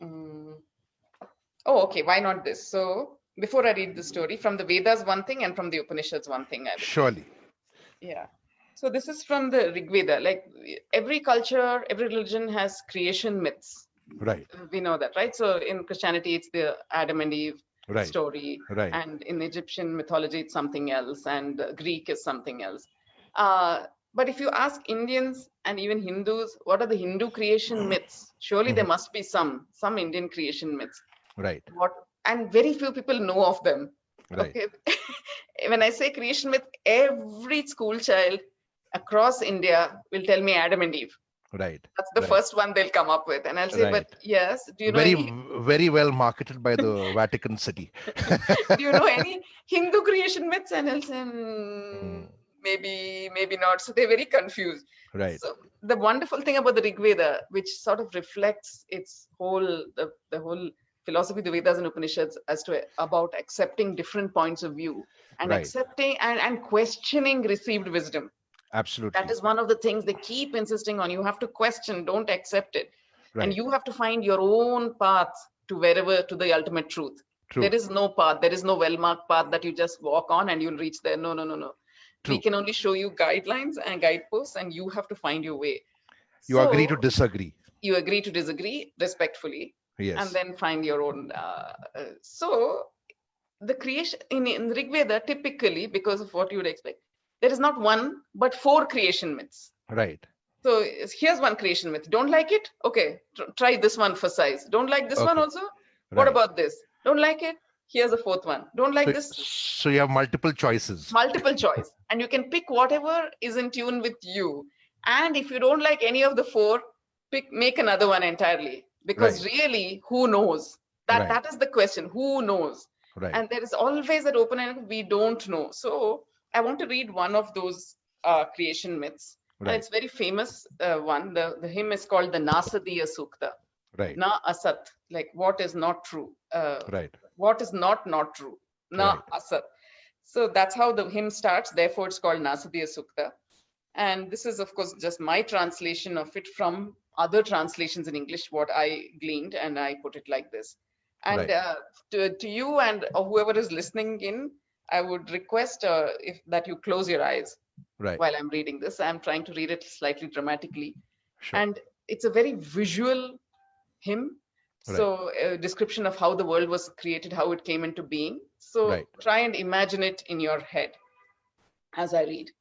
Oh, okay. Why not this? So before I read the story, from the Vedas one thing and from the Upanishads one thing, I will read. Surely. Yeah. So this is from the Rig Veda. Like every culture, every religion has creation myths. Right. We know that, right? So in Christianity, it's the Adam and Eve Right. story, Right. and in Egyptian mythology, it's something else, and Greek is something else. But if you ask Indians and even Hindus, what are the Hindu creation myths? Surely there must be some Indian creation myths. Right. And very few people know of them. Right. Okay. When I say creation myth, every school child across India will tell me Adam and Eve. Right. That's the Right. first one they'll come up with. And I'll say, Right. but yes, do you know Very, any very well marketed by the Vatican City. do you know any Hindu creation myths? And I'll say, Mm. maybe not. So they're very confused. Right. So the wonderful thing about the Rig Veda, which sort of reflects its whole the whole philosophy, the Vedas and Upanishads, as to about accepting different points of view and Right. accepting and questioning received wisdom. Absolutely. That is one of the things they keep insisting on. You have to question, don't accept it. And Right. you have to find your own path to the ultimate truth. True. There is no path. There is no well-marked path that you just walk on and you'll reach there. No. We True. can only show you guidelines and guideposts, and you have to find your way. You agree to So disagree. you agree to disagree respectfully, and Yes. then find your own. So the creation in Rig Veda, typically, because of what you would expect, there is not one but 4 creation myths. Right. So here's one creation myth. Don't like it? Okay, try this one for size. Don't like this one Okay. also? What Right. about this? Don't like it? Here's a 4th one. Don't like this? So you have multiple choices. Multiple choice. And you can pick whatever is in tune with you. And if you don't like any of the 4, make another one entirely. Because really, who knows? Right. That is the question. Who knows? Right. And there is always that open end, we don't know. So I want to read one of those creation myths. And Right. it's very famous one. The hymn is called the Nasadiya Sukta. Right. Na asat, like what is not true. Right. What is not true. Na Right. asat. So that's how the hymn starts. Therefore, it's called Nasadiya Sukta. And this is, of course, just my translation of it from other translations in English, what I gleaned, and I put it like this. And to you and whoever is listening in, I would request that you close your eyes Right. while I'm reading this. I'm trying to read it slightly dramatically. Sure. And it's a very visual hymn. So a description of how the world was created, how it came into being. So try and imagine it in your head as I read.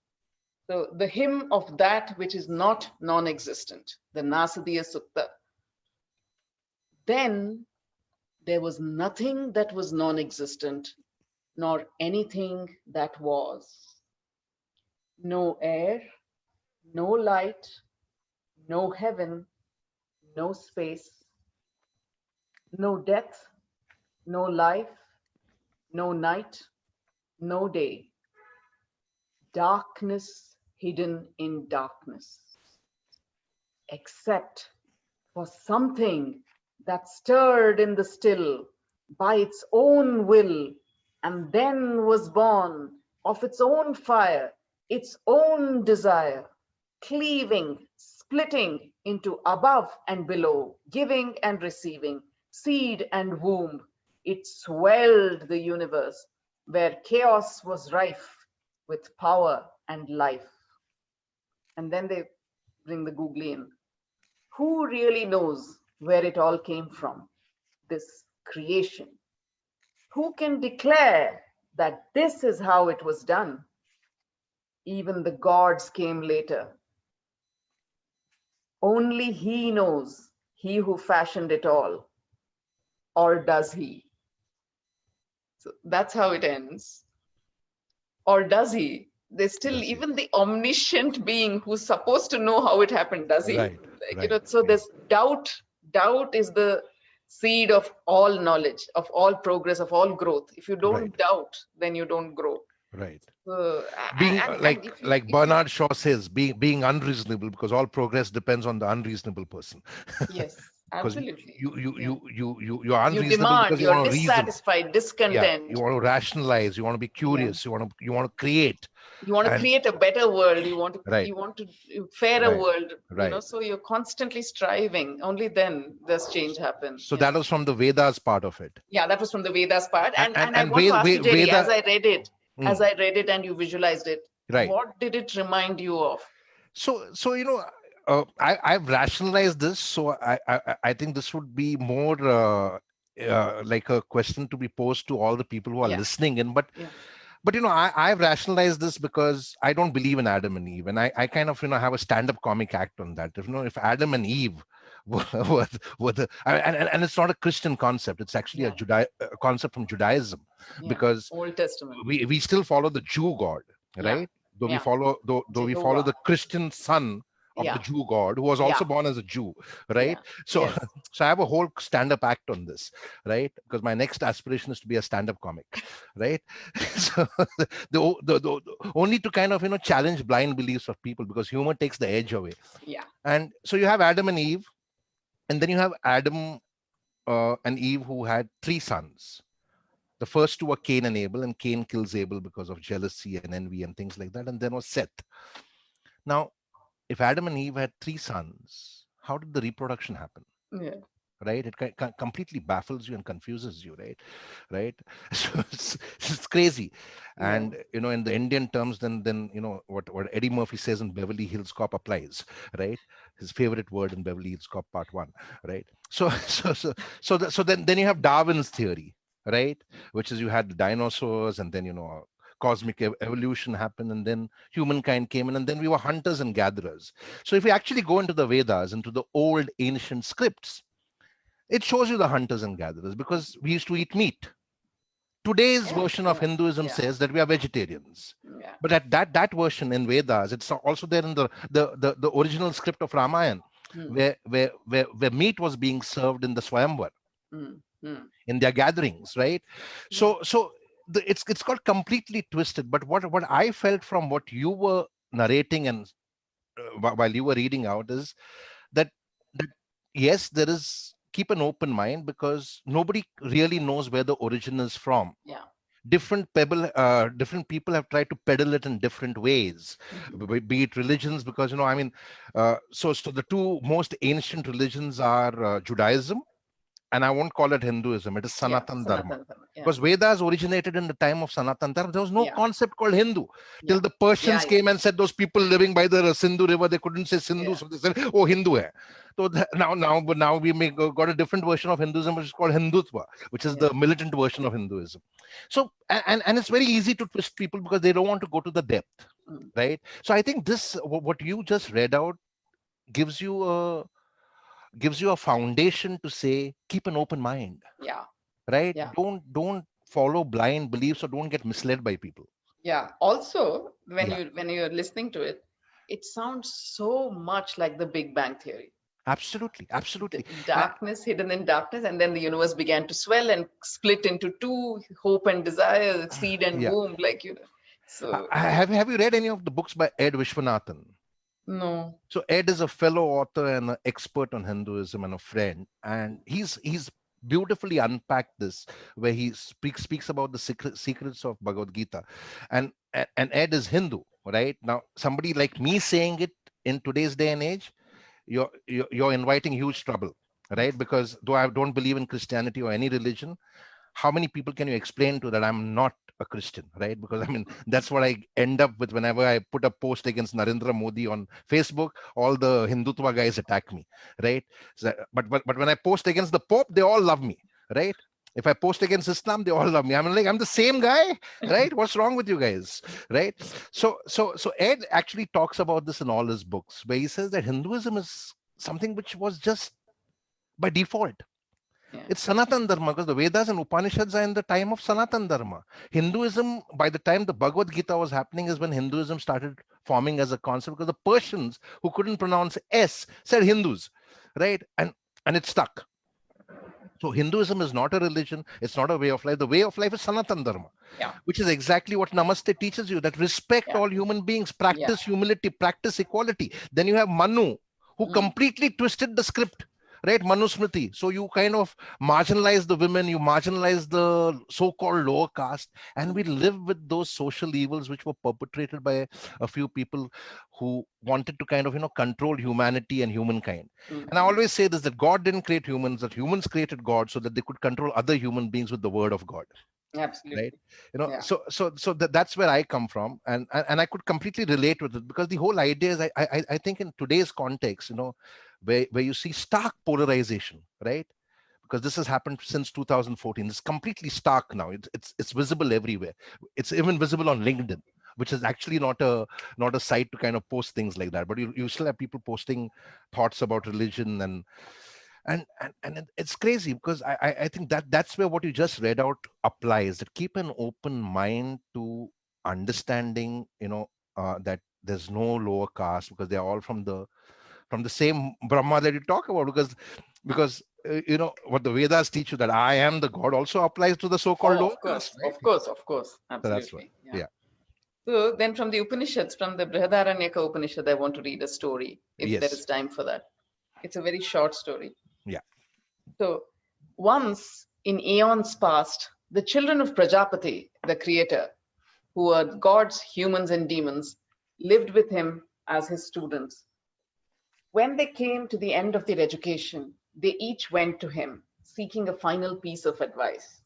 So the hymn of that which is not non-existent, the Nasadiya Sukta. Then there was nothing that was non-existent, nor anything that was. No air, no light, no heaven, no space, no death, no life, no night, no day. Darkness hidden in darkness, except for something that stirred in the still by its own will, and then was born of its own fire, its own desire, cleaving, splitting into above and below, giving and receiving, seed and womb. It swelled the universe where chaos was rife with power and life. And then they bring the googly in. Who really knows where it all came from, this creation? Who can declare that this is how it was done? Even the gods came later. Only he knows, he who fashioned it all. Or does he? So that's how it ends. Or does he? There's still Does he? even the omniscient being who's supposed to know how it happened, does he? Right, So right. there's doubt. Doubt is the seed of all knowledge, of all progress, of all growth. If you don't Right. doubt, then you don't grow. Right. So, Being and if you, Bernard Shaw says, being unreasonable, because all progress depends on the unreasonable person. yes, Because absolutely. you're You unreasonable demand, because you you're want to reason. dissatisfied, Yeah, discontent. you want to rationalize, you want to be Yeah. curious, you want to create. You want to And create a better world. right, You want to fairer right, world. right. So you're constantly striving. Only then does change happen. So that was from the Vedas part of it. Yeah, that was from the Vedas part. And I And want to ask you, Jerry, Veda. as Mm, I read it and you visualized it, right. what did it remind you of? So I've rationalized this. So I think this would be more like a question to be posed to all the people who are Yeah. listening in. But Yeah. I've rationalized this because I don't believe in Adam and Eve, and I kind of have a stand-up comic act on that. If Adam and Eve were the and it's not a Christian concept; it's actually a concept from Judaism, Yeah. because Old Testament. we still follow the Jew God, Yeah. right? Though Yeah. we follow Jehovah. the Christian son of the Yeah. Jew God, who was Yeah. also born as a Jew, right? Yeah. So Yes. so I have a whole stand-up act on this, right? Because my next aspiration is to be a stand-up comic, right? So the only to kind of challenge blind beliefs of people, because humor takes the edge away. Yeah. And so you have Adam and Eve, and then you have Adam and Eve, who had three sons. The first two were Cain and Abel, and Cain kills Abel because of jealousy and envy and things like that. And then was Seth. Now, if Adam and Eve had three sons, how did the reproduction happen? Yeah. Right? It completely baffles you and confuses you, right? So it's crazy. And in the Indian terms, then what Eddie Murphy says in Beverly Hills Cop applies, right? His favorite word in Beverly Hills Cop Part 1, right? So then you have Darwin's theory, right? Which is, you had the dinosaurs, and then cosmic evolution happened, and then humankind came in, and then we were hunters and gatherers. So if we actually go into the Vedas, into the old ancient scripts, it shows you the hunters and gatherers, because we used to eat meat. Today's version of Hinduism says that we are vegetarians. Yeah. But at that version in Vedas, it's also there in the original script of Ramayana, where meat was being served in the Swayamvar, in their gatherings, right? So it's got completely twisted. But what I felt from what you were narrating, and while you were reading out, is that yes, there is, keep an open mind, because nobody really knows where the origin is from. Yeah. Different people have tried to peddle it in different ways, be it religions, because so the two most ancient religions are Judaism, and I won't call it Hinduism, it is Sanatan Dharma. Because Vedas originated in the time of Sanatan Dharma. There was no concept called Hindu till the Persians came and said those people living by the Sindhu River, they couldn't say Sindhu, so they said, oh, Hindu hai. So now we got a different version of Hinduism, which is called Hindutva, which is the militant version of Hinduism. So and it's very easy to twist people, because they don't want to go to the depth, right? So I think this, what you just read out, gives you a foundation to say, keep an open mind. Right? Don't follow blind beliefs, or don't get misled by people. Also, when you're listening to it, it sounds so much like the Big Bang Theory. Absolutely. Darkness hidden in darkness, and then the universe began to swell and split into two: hope and desire, seed and womb. So Have you read any of the books by Ed Vishwanathan? no. So Ed is a fellow author and an expert on Hinduism and a friend, and he's beautifully unpacked this, where he speaks about the secrets of Bhagwad Gita, and Ed is Hindu, right? Now somebody like me saying it in today's day and age, you're inviting huge trouble, right? Because though I don't believe in Christianity or any religion, how many people can you explain to that I'm not a Christian, right? Because I mean, that's what I end up with whenever I put a post against Narendra Modi on Facebook. All the Hindutva guys attack me, right? So, but when I post against the Pope, they all love me, right? If I post against Islam, they all love me. I'm like, I'm the same guy, right? What's wrong with you guys, right? So Ed actually talks about this in all his books, where he says that Hinduism is something which was just by default. Yeah. It's Sanatan Dharma, because the Vedas and Upanishads are in the time of Sanatan Dharma. Hinduism, by the time the Bhagwad Gita was happening, is when Hinduism started forming as a concept, because the Persians who couldn't pronounce S said Hindus, right? And it stuck. So Hinduism is not a religion, it's not a way of life. The way of life is Sanatan Dharma, Yeah. which is exactly what Namaste teaches you, that respect Yeah. all human beings, Yeah. practice humility, practice equality. Then you have Manu, who completely twisted the script, right? Manusmriti. So you kind of marginalize the women, you marginalize the so-called lower caste, and we live with those social evils which were perpetrated by a few people who wanted to kind of, control humanity and humankind. And I always say this, that God didn't create humans, that humans created God so that they could control other human beings with the word of God. Absolutely. Right. Yeah. So that's where I come from. And I could completely relate with it, because the whole idea is, I think in today's context, where you see stark polarization, right? Because this has happened since 2014. It's completely stark now. It's visible everywhere. It's even visible on LinkedIn, which is actually not a site to kind of post things like that. But you still have people posting thoughts about religion, and it's crazy, because I think that's where what you just read out applies, that keep an open mind to understanding, that there's no lower caste, because they're all from the same Brahma that you talk about, because what the Vedas teach you, that I am the God, also applies to the so-called Oh, lower of course, caste, right? of course, So that's what. absolutely. Yeah. Yeah. So then from the Upanishads, from the Brihadaranyaka Upanishad, I want to read a story, if there Yes. is time for that. It's a very short story. Yeah. So once in aeons past, the children of Prajapati, the creator, who are gods, humans, and demons, lived with him as his students. When they came to the end of their education, they each went to him, seeking a final piece of advice.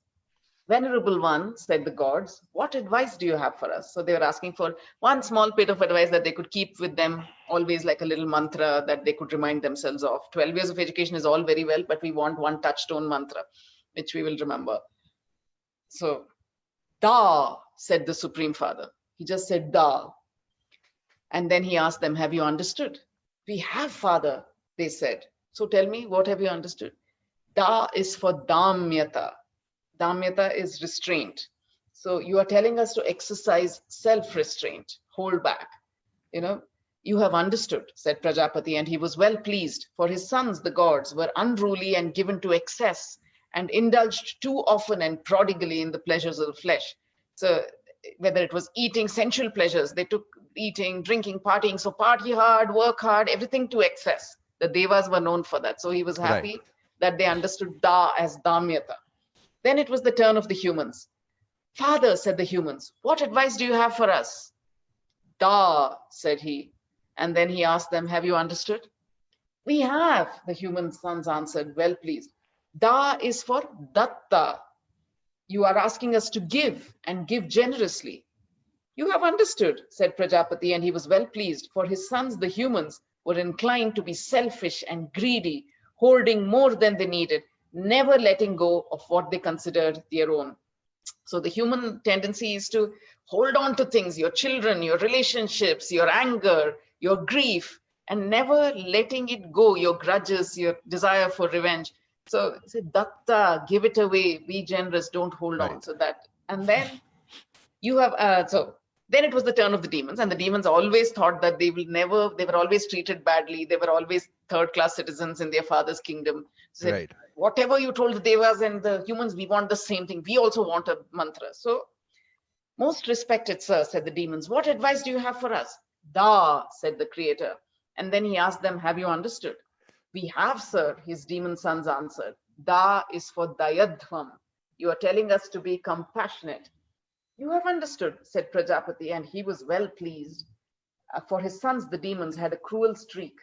Venerable one, said the gods, what advice do you have for us? So they were asking for one small bit of advice that they could keep with them, always like a little mantra that they could remind themselves of. 12 years of education is all very well, but we want one touchstone mantra, which we will remember. So, Da, said the Supreme Father. He just said Da. And then he asked them, have you understood? We have, Father, they said. So tell me, what have you understood? Da is for Damyata. Damyata is restraint. So you are telling us to exercise self-restraint, hold back. You have understood, said Prajapati, and he was well pleased, for his sons, the gods, were unruly and given to excess and indulged too often and prodigally in the pleasures of the flesh. So whether it was eating, sensual pleasures, they took eating, drinking, partying. So party hard, work hard, everything to excess. The devas were known for that. So he was Right. happy that they understood Da as Damyata. Then it was the turn of the humans. Father, said the humans, what advice do you have for us? Da, said he. And then he asked them, have you understood? We have, the human sons answered, well pleased. Da is for Datta. You are asking us to give and give generously. You have understood, said Prajapati, and he was well pleased, for his sons, the humans, were inclined to be selfish and greedy, holding more than they needed, never letting go of what they considered their own. So the human tendency is to hold on to things, your children, your relationships, your anger, your grief, and never letting it go, your grudges, your desire for revenge. So say, Datta, give it away, be generous, don't hold on. Right. So that, and then you have, so then it was the turn of the demons, and the demons always thought that they were always treated badly. They were always third-class citizens in their father's kingdom. So Right. whatever you told the devas and the humans, we want the same thing. We also want a mantra. So Most respected sir, said the demons, what advice do you have for us? Da, said the creator. And then he asked them, have you understood? We have, sir, his demon sons answered. Da is for Dayadhvam. You are telling us to be compassionate. You have understood, said Prajapati, and he was well pleased. For his sons, the demons, had a cruel streak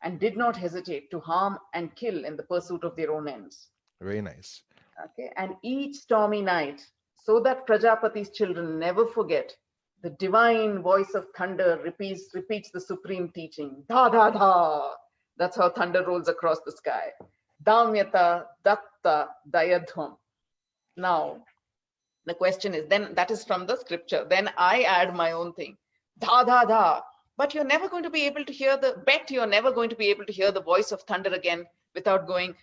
and did not hesitate to harm and kill in the pursuit of their own ends. Very nice. Okay, and each stormy night, so that Prajapati's children never forget, the divine voice of thunder repeats the supreme teaching. Da da da. That's how thunder rolls across the sky. Damyata datta dayadhvam. Now, the question is, then that is from the scripture. Then I add my own thing. Da da da. But you're never going to be able to hear you're never going to be able to hear the voice of thunder again without going,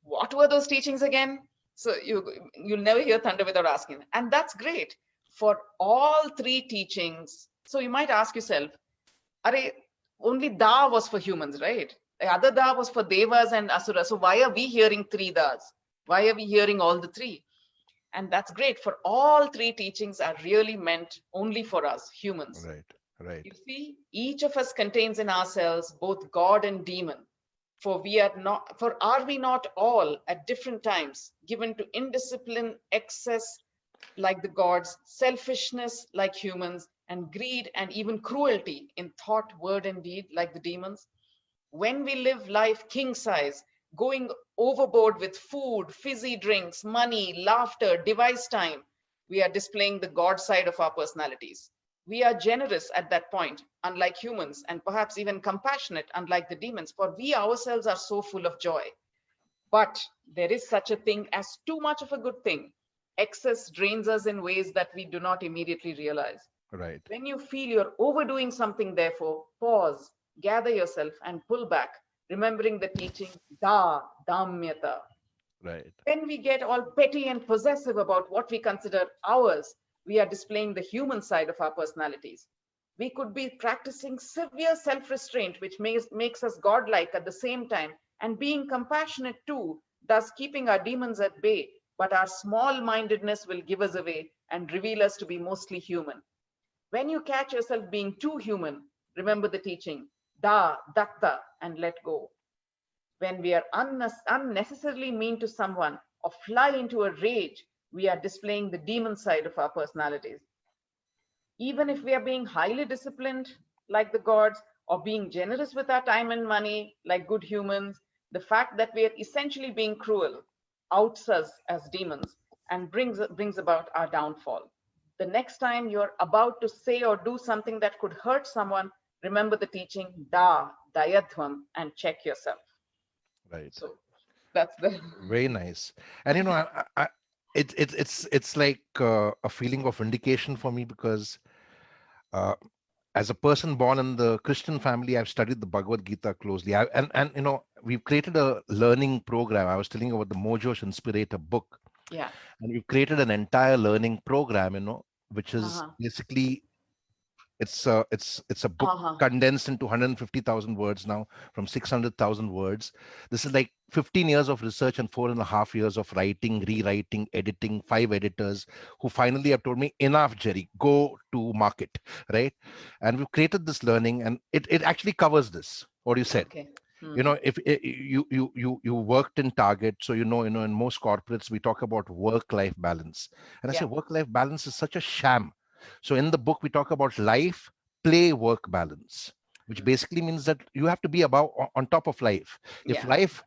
what were those teachings again? So you'll never hear thunder without asking. And that's great for all three teachings. So you might ask yourself, only Da was for humans, right? The other Da was for Devas and Asura. So why are we hearing three Das? Why are we hearing all the three? And that's great. For all three teachings are really meant only for us, humans. Right. You see, each of us contains in ourselves both God and demon. For are we not all at different times given to indiscipline, excess like the gods, selfishness like humans, and greed and even cruelty in thought, word, and deed like the demons? When we live life king size, going overboard with food, fizzy drinks, money, laughter, device time, we are displaying the God side of our personalities. We are generous at that point, unlike humans, and perhaps even compassionate, unlike the demons, for we ourselves are so full of joy. But there is such a thing as too much of a good thing. Excess drains us in ways that we do not immediately realize. Right. When you feel you're overdoing something, therefore, pause, gather yourself, and pull back, remembering the teaching, damyata. Right. When we get all petty and possessive about what we consider ours, we are displaying the human side of our personalities. We could be practicing severe self-restraint, which makes us godlike at the same time, and being compassionate too, thus keeping our demons at bay. But our small-mindedness will give us away and reveal us to be mostly human. When you catch yourself being too human, remember the teaching, datta, and let go. When we are unnecessarily mean to someone or fly into a rage, we are displaying the demon side of our personalities. Even if we are being highly disciplined like the gods or being generous with our time and money like good humans, the fact that we are essentially being cruel outs us as demons and brings about our downfall. The next time you're about to say or do something that could hurt someone, remember the teaching dayadhvam, and check yourself. Right. So that's the Very nice. And it's like a feeling of vindication for me because uh, as a person born in the Christian family, I've studied the Bhagwad Gita closely. And we've created a learning program. I was telling you about the Mojosh Inspirator book. yeah. And we've created an entire learning program, which is Uh-huh. basically it's a book Uh-huh. condensed into 150,000 words now from 600,000 words. This is like 15 years of research and 4.5 years of writing, rewriting, editing, 5 editors who finally have told me, enough, Jerry, go to market, right? And we've created this learning, and it actually covers this, what you said. Okay. If you worked in Target, so in most corporates we talk about work-life balance, and I say Yeah. work-life balance is such a sham. So in the book we talk about life, play, work balance, which basically means that you have to be on top of life. If Yeah. life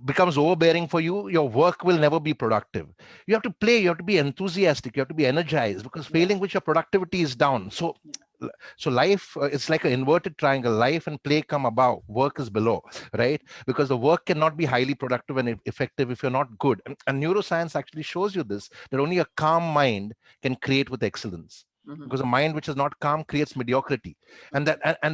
becomes overbearing for you, your work will never be productive. You have to play, you have to be enthusiastic, you have to be energized, because Yeah. failing which your productivity is down. So life, it's like an inverted triangle. Life and play come above, work is below, right? Because the work cannot be highly productive and effective if you're not good. And neuroscience actually shows you this, that only a calm mind can create with excellence, because a mind which is not calm creates mediocrity. And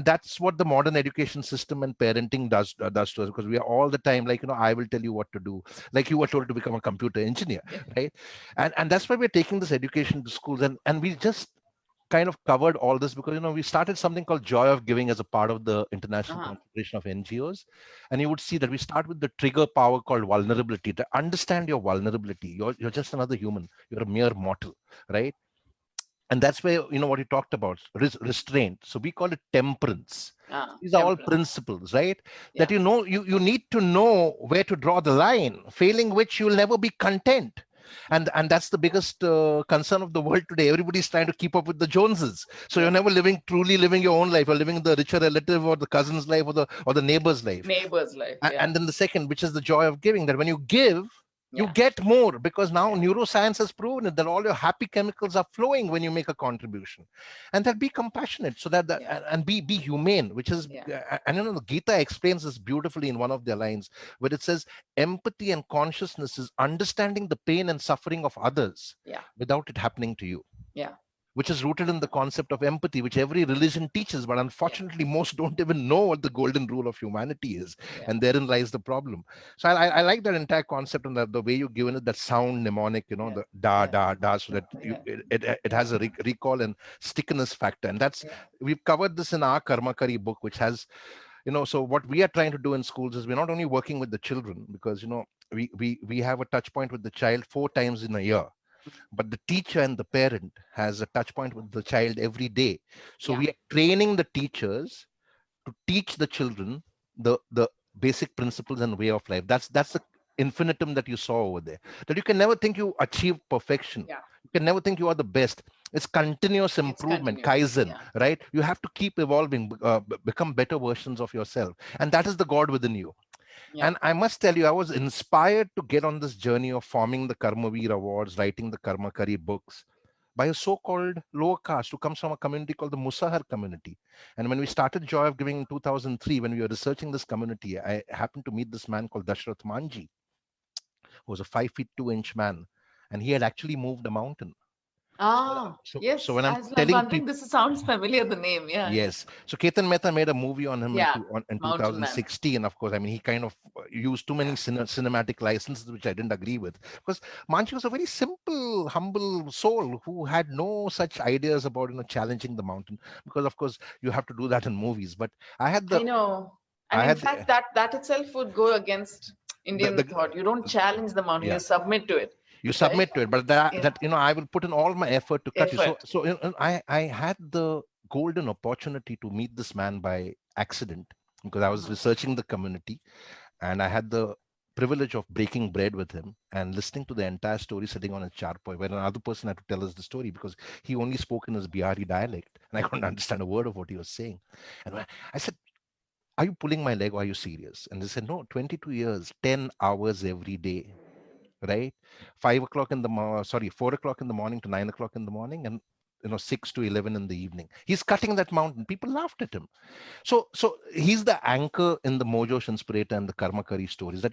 that's what the modern education system and parenting does to us, because we are all the time like, I will tell you what to do, like you were told to become a computer engineer, right? And that's why we're taking this education to schools, and we just kind of covered all this because we started something called Joy of Giving as a part of the International Uh-huh. Confederation of NGOs. And you would see that we start with the trigger power called vulnerability. To understand your vulnerability, you're just another human, you're a mere mortal, right? And that's where, what you talked about, restraint. So we call it temperance. These are all Temperance. principles, right? That Yeah. you need to know where to draw the line, failing which you'll never be content. And that's the biggest concern of the world today. Everybody's trying to keep up with the Joneses. So you're Yeah. never truly living your own life. You're living the richer relative or the cousin's life or the neighbor's life. Neighbor's life. Yeah. And then the second, which is the joy of giving, that when you give, you Yeah. get more, because now Yeah. neuroscience has proven it, that all your happy chemicals are flowing when you make a contribution. And that, be compassionate, so that Yeah. and be humane, which is Yeah. and the Gita explains this beautifully in one of their lines, where it says empathy and consciousness is understanding the pain and suffering of others Yeah. without it happening to you, Yeah. which is rooted in the concept of empathy, which every religion teaches, but Yeah. unfortunately, most don't even know what the golden rule of humanity is. Yeah. And therein lies the problem. So I like that entire concept, and the way you've given it, that sound mnemonic, Yeah. the da, Yeah. da, da, so that Yeah. it has a recall and stickiness factor. And that's, Yeah. we've covered this in our Karmakari book, which has, so what we are trying to do in schools is we're not only working with the children, because, we have a touch point with the child 4 times in a year, but the teacher and the parent has a touch point with the child every day. So Yeah. we are training the teachers to teach the children the basic principles and way of life. That's the infinitum that you saw over there, that you can never think you achieve perfection. Yeah. You can never think you are the best. It's continuous It's improvement, continuous. kaizen, Yeah. right? You have to keep evolving, become better versions of yourself, and that is the God within you. Yeah. And I must tell you, I was inspired to get on this journey of forming the Karmaveer Awards, writing the Karmakari books, by a so-called lower caste who comes from a community called the Musahar community. And when we started Joy of Giving in 2003, when we were researching this community, I happened to meet this man called Dashrath Manji, who was a 5 feet 2 inch man, and he had actually moved a mountain. So, so Yes. when I'm I was telling wondering, people, this sounds familiar, the name. Yeah. Yeah. yes. So Ketan Mehta made a movie on him Yeah. in Mountain Man. 2016. Of course, I mean, he kind of used too many Yeah. cinematic licenses, which I didn't agree with. Because Manchi was a very simple, humble soul who had no such ideas about, challenging the mountain. Because, of course, you have to do that in movies. But I had I the, know. And I in had fact, that itself would go against Indian the thought. You don't challenge the mountain, yeah. you submit to it, You right? submit to it, but that, Yeah. that I will put in all my effort to cut you. So Effort. so I had the golden opportunity to meet this man by accident, because I was Uh-huh. researching the community, and I had the privilege of breaking bread with him and listening to the entire story sitting on a charpoy, where another person had to tell us the story, because he only spoke in his Bihari dialect and I couldn't understand a word of what he was saying. And I said, "Are you pulling my leg or are you serious?" And they said, "No, 22 years, 10 hours every day, right? 5 o'clock in the 4 o'clock in the morning to 9 o'clock in the morning, and 6 to 11 in the evening. He's cutting that mountain." People laughed at him. So he's the anchor in the Mojo Inspirator and the Karmakari stories. That,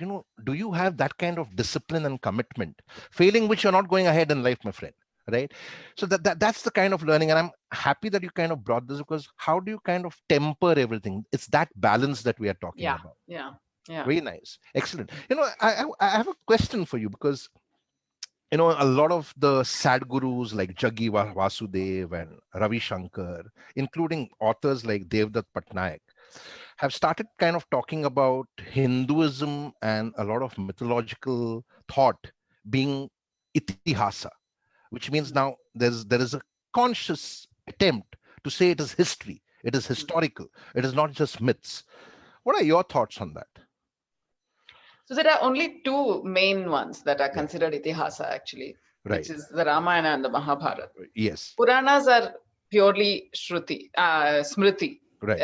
do you have that kind of discipline and commitment? Failing which, you're not going ahead in life, my friend. Right. So that's the kind of learning. And I'm happy that you kind of brought this, because how do you kind of temper everything? It's that balance that we are talking Yeah. about. Yeah. Yeah. Very nice. Excellent. I have a question for you, because a lot of the sad gurus like Jaggi Vasudev and Ravi Shankar, including authors like Devdutt Patnaik, have started kind of talking about Hinduism and a lot of mythological thought being itihasa, which means Mm. now there is a conscious attempt to say it is history, it is Mm. historical, it is not just myths. What are your thoughts on that? So there are only two main ones that are Yeah, considered itihasa actually, which right. is the Ramayana and the Mahabharata. Yes, Puranas are purely Smriti. right,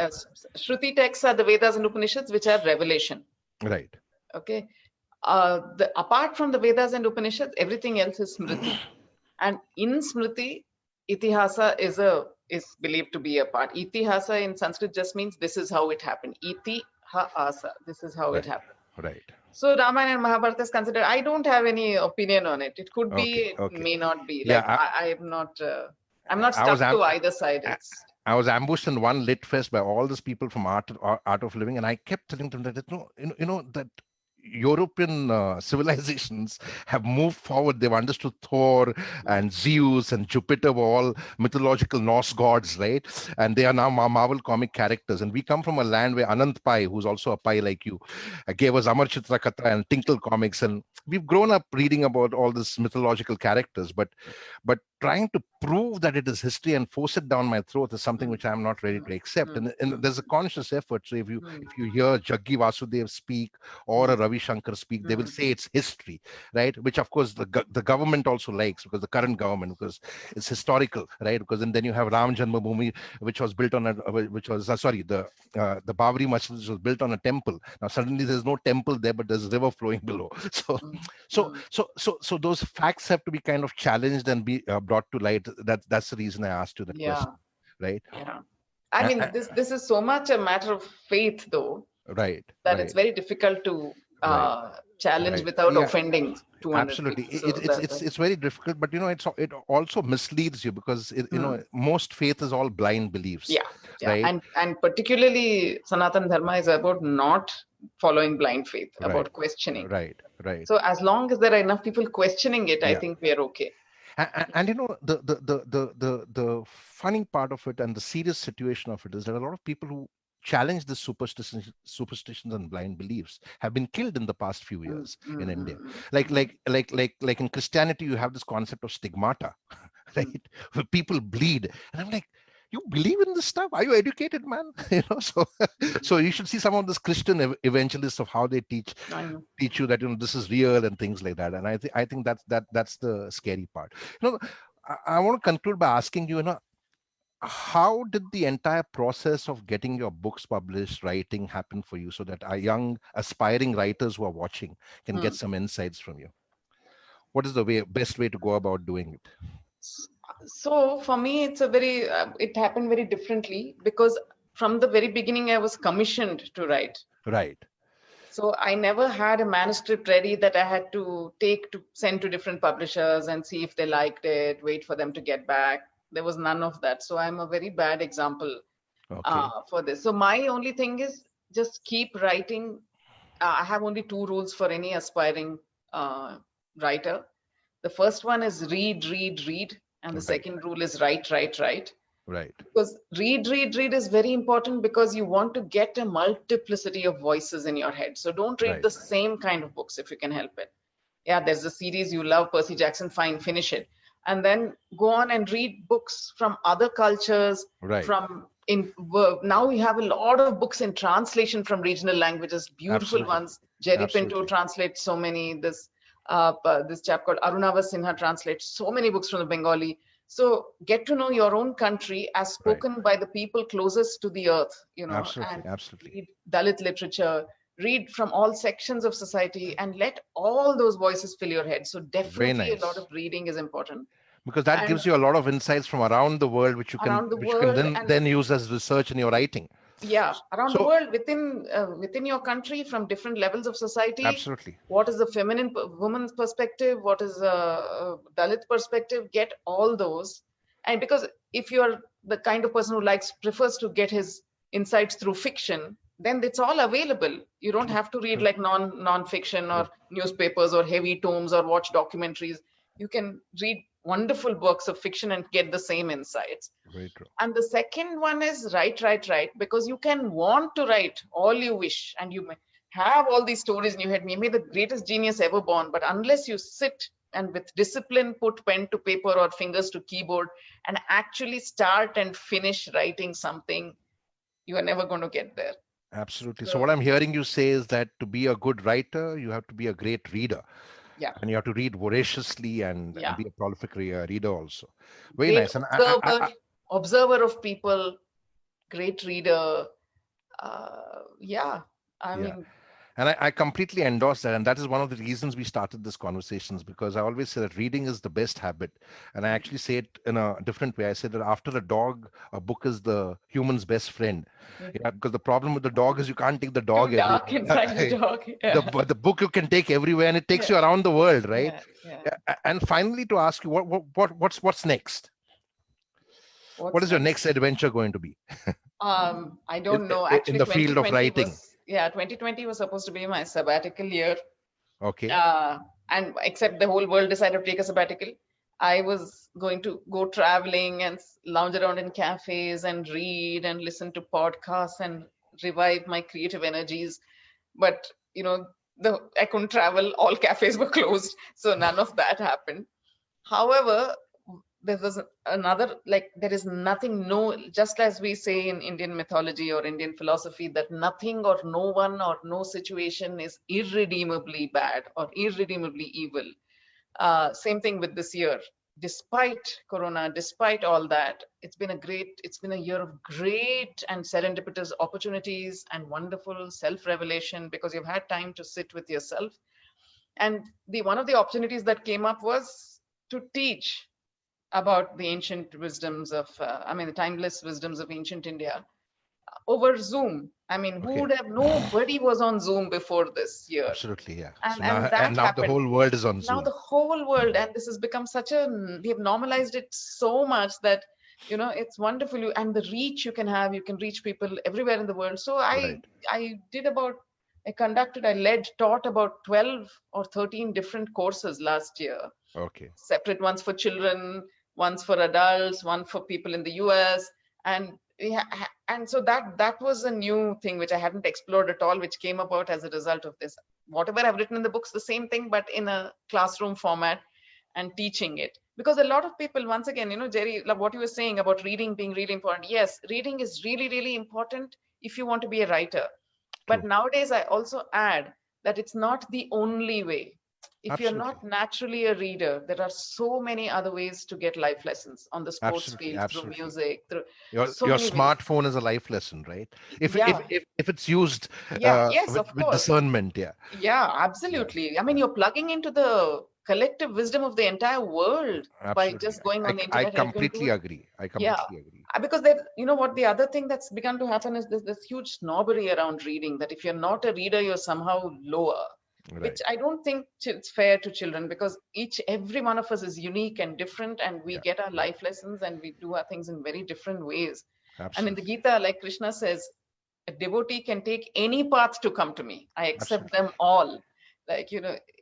Shruti texts are the Vedas and Upanishads, which are revelation. right. Okay. Apart from the Vedas and Upanishads, everything else is Smriti. And in Smriti, Itihasa is believed to be a part. Itihasa in Sanskrit just means this is how it happened. Itihasa, this is how it Right, happened. right. So Ramayana and Mahabharata is considered. I don't have any opinion on it. It could be, Okay, it okay. may not be. Yeah, Like I'm not. I'm not I was stuck to am either side. I It's I was ambushed in one lit fest by all these people from Art of Living, and I kept telling them that, that European civilizations have moved forward. They've understood Thor and Zeus and Jupiter were all mythological Norse gods, right? And they are now Marvel comic characters. And we come from a land where Anant Pai, who's also a Pai like you, gave us Amar Chitra Katha and Tinkle comics, and we've grown up reading about all these mythological characters. But trying to prove that it is history and force it down my throat is something which I'm not ready to accept. And there's a conscious effort. So if you hear Jaggi Vasudev speak or a Ravi Shankar speak, they will say it's history, right? Which of course the government also likes, because the current government, because it's historical, right? Because and then you have Ram Janmabhoomi, which was built on the Babri Masjid, which was built on a temple. Now suddenly there's no temple there, but there's a river flowing below. So those facts have to be kind of challenged and be brought to light. That's the reason I asked you that question, right? Yeah. I mean, this is so much a matter of faith, though, Right. that it's very difficult to challenge without offending 200 absolutely. people. It's very difficult, but it also misleads you, because most faith is all blind beliefs. Right? And particularly Sanatana Dharma is about not following blind faith, about questioning. Right. So as long as there are enough people questioning it, I think we are okay. And the funny part of it, and the serious situation of it, is that a lot of people who challenge the superstitions and blind beliefs have been killed in the past few years in India. Like in Christianity, you have this concept of stigmata, right? Where people bleed, and I'm like, you believe in this stuff? Are you educated, man? So you should see some of this Christian evangelists of how they teach you that this is real and things like that. And I think that's the scary part. I want to conclude by asking you, how did the entire process of getting your books published, writing, happen for you, so that our young aspiring writers who are watching can get some insights from you? What is the best way to go about doing it? So for me, it happened very differently, because from the very beginning I was commissioned to write. Right. So I never had a manuscript ready that I had to take to send to different publishers and see if they liked it, wait for them to get back. There was none of that. So I'm a very bad example for this. So my only thing is just keep writing. I have only 2 rules for any aspiring writer. The first one is read. And the second rule is write. Right. Because read is very important, because you want to get a multiplicity of voices in your head. So don't read the same kind of books if you can help it. Yeah, there's a series you love, Percy Jackson, fine, finish it. And then go on and read books from other cultures. Now we have a lot of books in translation from regional languages, beautiful ones. Jerry Pinto translates so many. This chap called Arunava Sinha translates so many books from the Bengali. So get to know your own country as spoken by the people closest to the earth, Absolutely. Read Dalit literature, read from all sections of society, and let all those voices fill your head. So definitely a lot of reading is important. Because that gives you a lot of insights from around the world, which you can then use as research in your writing. Yeah, around the world, within your country, from different levels of society. Absolutely. What is the feminine woman's perspective? What is the Dalit perspective? Get all those. And because if you're the kind of person who prefers to get his insights through fiction, then it's all available. You don't have to read like non-fiction or newspapers or heavy tomes or watch documentaries. You can read wonderful works of fiction and get the same insights. Very true. And the second one is write, because you can want to write all you wish, and you may have all these stories in your head. Maybe the greatest genius ever born, but unless you sit and with discipline put pen to paper or fingers to keyboard and actually start and finish writing something, you are never going to get there. Absolutely. So what I'm hearing you say is that to be a good writer, you have to be a great reader. Yeah. And you have to read voraciously and be a prolific reader also. Very great nice. And observer of people, great reader. And I completely endorse that. And that is one of the reasons we started this conversations, because I always say that reading is the best habit. And I actually say it in a different way. I say that after a dog, a book is the human's best friend. Yeah, because the problem with the dog is you can't take the dog everywhere. The book you can take everywhere, and it takes you around the world, right? And finally, to ask you, what's next? What is your next adventure going to be? I don't know. Actually, in the field of writing. 2020 was supposed to be my sabbatical year. Okay. And except the whole world decided to take a sabbatical, I was going to go traveling and lounge around in cafes and read and listen to podcasts and revive my creative energies. But, I couldn't travel. All cafes were closed. So none of that happened. However, there was another, like, there is nothing, no, just as we say in Indian mythology or Indian philosophy that nothing or no one or no situation is irredeemably bad or irredeemably evil. Same thing with this year. Despite Corona, despite all that, it's been a year of great and serendipitous opportunities and wonderful self-revelation, because you've had time to sit with yourself. And the one of the opportunities that came up was to teach about the ancient wisdoms of, the timeless wisdoms of ancient India over Zoom. I mean, who Okay. would have, nobody was on Zoom before this year. Absolutely, yeah. And, So and now, that and now the happened. whole world is on Now Zoom. the whole world, and this has become such a, we have normalized it so much that, it's wonderful. And the reach you can have, you can reach people everywhere in the world. So Right. I led, taught about 12 or 13 different courses last year, Okay. separate ones for children, ones for adults, one for people in the US. And and so that was a new thing which I hadn't explored at all, which came about as a result of this. Whatever I've written in the books, the same thing, but in a classroom format, and teaching it. Because a lot of people, once again, Jerry, like what you were saying about reading being really important. Yes, reading is really, really important if you want to be a writer. But True. nowadays, I also add that it's not the only way. If you're Absolutely. not naturally a reader, there are so many other ways to get life lessons on the sports Absolutely. field, through Absolutely. music, through Your so many ways. smartphone is a life lesson, right? Yeah, If it's used yeah, yes, with of course. discernment, yeah. Yeah, Yeah. absolutely. I mean, Yeah. you're plugging into the collective wisdom of the entire world by Absolutely. just going on the I internet, and you can do completely it. agree. I Yeah. completely agree. Because there, what the other thing that's begun to happen is this huge snobbery around reading, that if you're not a reader, you're somehow lower, which Right. I don't think it's fair to children, because every one of us is unique and different, and we Yeah. get our Yeah. life lessons and we do our things in very different ways. And in the Absolutely. Gita, like Krishna says, a devotee can take any path to come to me. I accept Absolutely. them all. Like,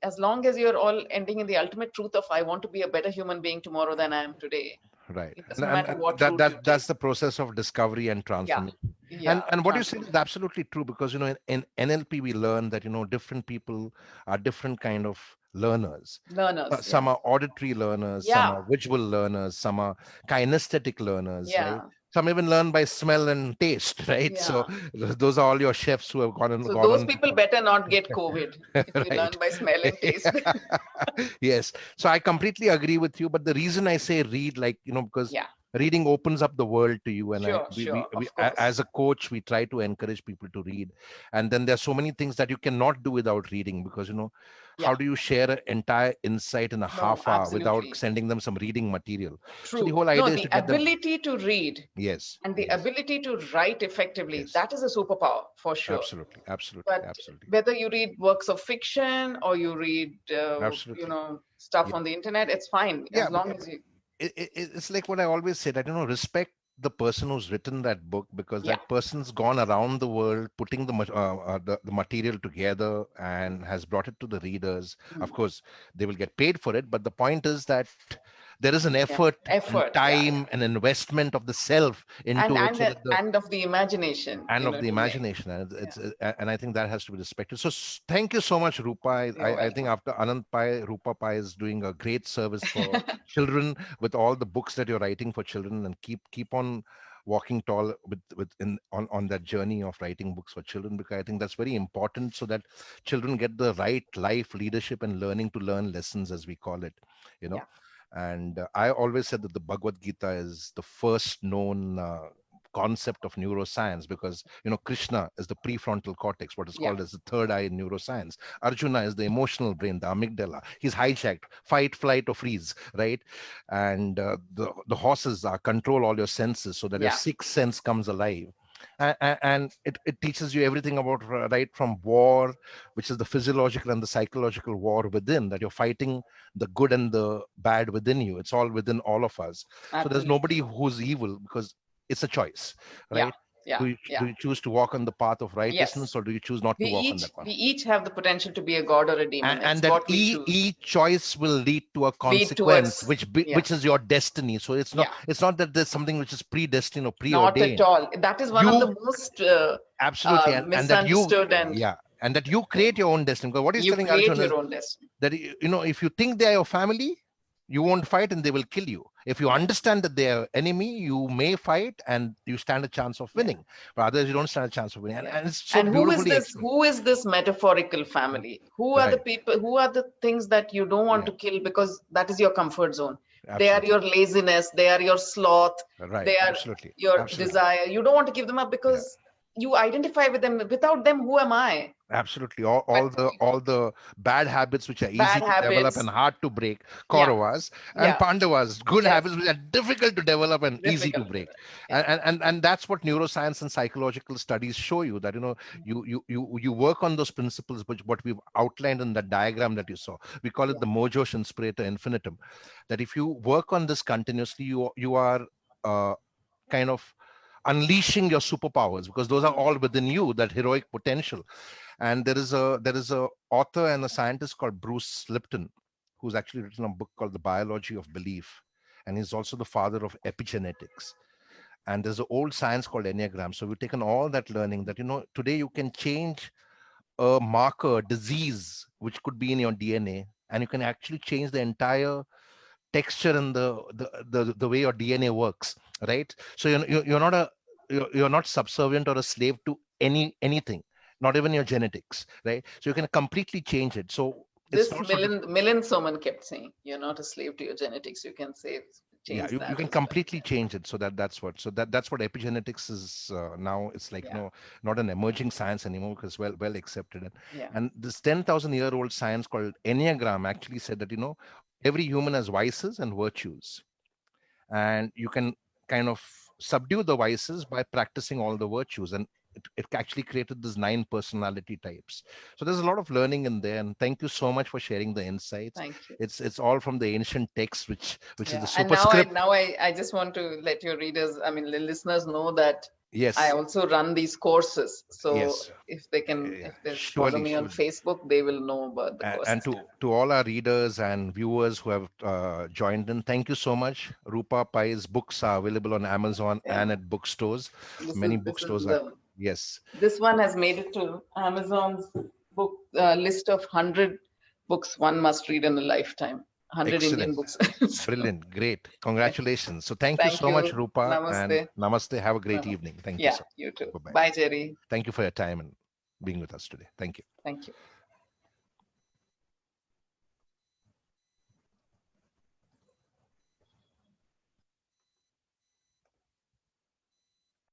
as long as you're all ending in the ultimate truth of, I want to be a better human being tomorrow than I am today. Right. It And, doesn't matter what route you that's take. the process of discovery and Yeah. transformation. Yeah. And what you said is Transformation. absolutely true, because in NLP we learn that different people are different kind of learners. Learners. Yeah. Some are auditory learners, some Yeah. are visual learners, some are kinesthetic learners, right? Yeah. Some even learn by smell and taste, right? So Yeah. those are all your chefs who have So gone those on. people better not get COVID if they Right. learn by smell and taste. Yes. So I completely agree with you. But the reason I say read, like, because Yeah. reading opens up the world to you. And Sure. Sure. Of course. as a coach, we try to encourage people to read. And then there's so many things that you cannot do without reading, because, how Yeah. do you share an entire insight in a No, half hour without absolutely. sending them some reading material? So the True. whole No, idea is the to get them. ability to read Yes. and the Yes. ability to write effectively, Yes. that is a superpower for sure. Absolutely. Absolutely. But Absolutely. whether you read works of fiction or you read, Absolutely. stuff Yeah. on the internet, it's fine Yeah. as long as you, It's like what I always said, that respect the person who's written that book, because yeah. that person's gone around the world putting the material together and has brought it to the readers. Of Mm. course, they will get paid for it, but the point is that there is an Yeah. effort and Effort. Yeah. Yeah. time and investment of the self And into it, and so uh, that the and of the imagination, and of the to make. imagination, and Yeah. and I think that has to be respected. So thank you so much, Rupa. You're I think welcome. after Anand Pai, Rupa Pai is doing a great service for children with all the books that you're writing for children, and keep on walking tall on that journey of writing books for children, because I think that's very important, so that children get the right life leadership and learning to learn lessons, as we call it you know Yeah. and I always said that the Bhagwad Gita is the first known concept of neuroscience, because Krishna is the prefrontal cortex, what is Yeah. called as the third eye in neuroscience. Arjuna is the emotional brain, the amygdala. He's hijacked, fight, flight, or freeze, right? And the horses are control all your senses, so that your Yeah. sixth sense comes alive. And it teaches you everything about, right from war, which is the physiological and the psychological war within, that you're fighting the good and the bad within you. It's all within all of us. So there's Absolutely. nobody who's evil, because it's a choice, Yeah. right? Yeah. Yeah. Do you choose to walk on the path of righteousness, Yes. or do you choose not We to walk on each that path? we each have the potential to be a god or a demon. And It's that what we choose. each choice will lead to a Lead consequence, towards. Yeah. which is your destiny. So Yeah. it's not that there's something which is predestined or Not at preordained. all. That is one of You the most absolutely, and that you misunderstood and yeah, and that you thing. create your own destiny, because what he's You telling create Arjuna your is own destiny. that if you think they are your family, You won't fight and they will kill you. If you understand that they are enemy, you may fight and you stand a chance of winning. But others, you don't stand a chance of winning. And it's so And beautifully explained. who is this metaphorical family? Who are the Right. people, who are the things that you don't want Yeah, to kill because that is your comfort zone? They are absolutely. your laziness, they are your sloth, Right. they are Absolutely. your Absolutely. desire. You don't want to give them up Yeah. because you identify with them. Without them, who am I? Absolutely. But All the bad habits which are easy bad to develop habits. and hard to break, Yeah, Kauravas, and yeah, Pandavas, good yes, habits which are difficult to develop and easy to difficult. break. Yeah, And that's what neuroscience and psychological studies show you, that you work on those principles which what we've outlined in the diagram that you saw. We call it yeah, the Mojos Inspirator Infinitum. That if you work on this continuously, you are uh, kind of unleashing your superpowers, because those are all within you, that heroic potential. And there is a author and a scientist called Bruce Lipton, who's actually written a book called The Biology of Belief, and he's also the father of epigenetics. And there's an old science called Enneagram. So we've taken all that learning, that today you can change a marker, disease which could be in your DNA, and you can actually change the entire texture and the way your DNA works, right? So you're not you're not subservient or a slave to anything, not even your genetics, right? So you can completely change it. So it's this not so Millen Soman kept saying, you're not a slave to your genetics. You can say, yeah, change you that can as well. completely change it. So that's what epigenetics is now. It's like, Yeah, not an emerging science anymore, because well accepted. and yeah, and this 10,000-year-old science called Enneagram actually said that every human has vices and virtues, and you can kind of subdue the vices by practicing all the virtues. And it actually created this 9 personality types. So there's a lot of learning in there, and thank you so much for sharing the insights. thank you. It's all from the ancient text, which is the Yeah, and now superscript. I just want to let your readers, I mean, the listeners know that I Yes, also run these courses. So yes. if Yeah, they follow surely, me on surely. Facebook, they will know about the And courses too. to all our readers and viewers who have joined in, thank you so much. Roopa Pai's books are available on Amazon Yeah, and at bookstores. this Many is this is bookstores are. the Yes. this one has made it to Amazon's book list of 100 books one must read in a lifetime. 100 Indian Excellent. books. So, Brilliant. Great. yeah. Congratulations. So thank you Thank so much, you. Rupa, and Namaste. namaste. Have a great Namaste. evening. Thank you, Yeah, sir. you too. Bye bye. Bye, Jerry. Thank you for your time and being with us today. Thank you. Thank you.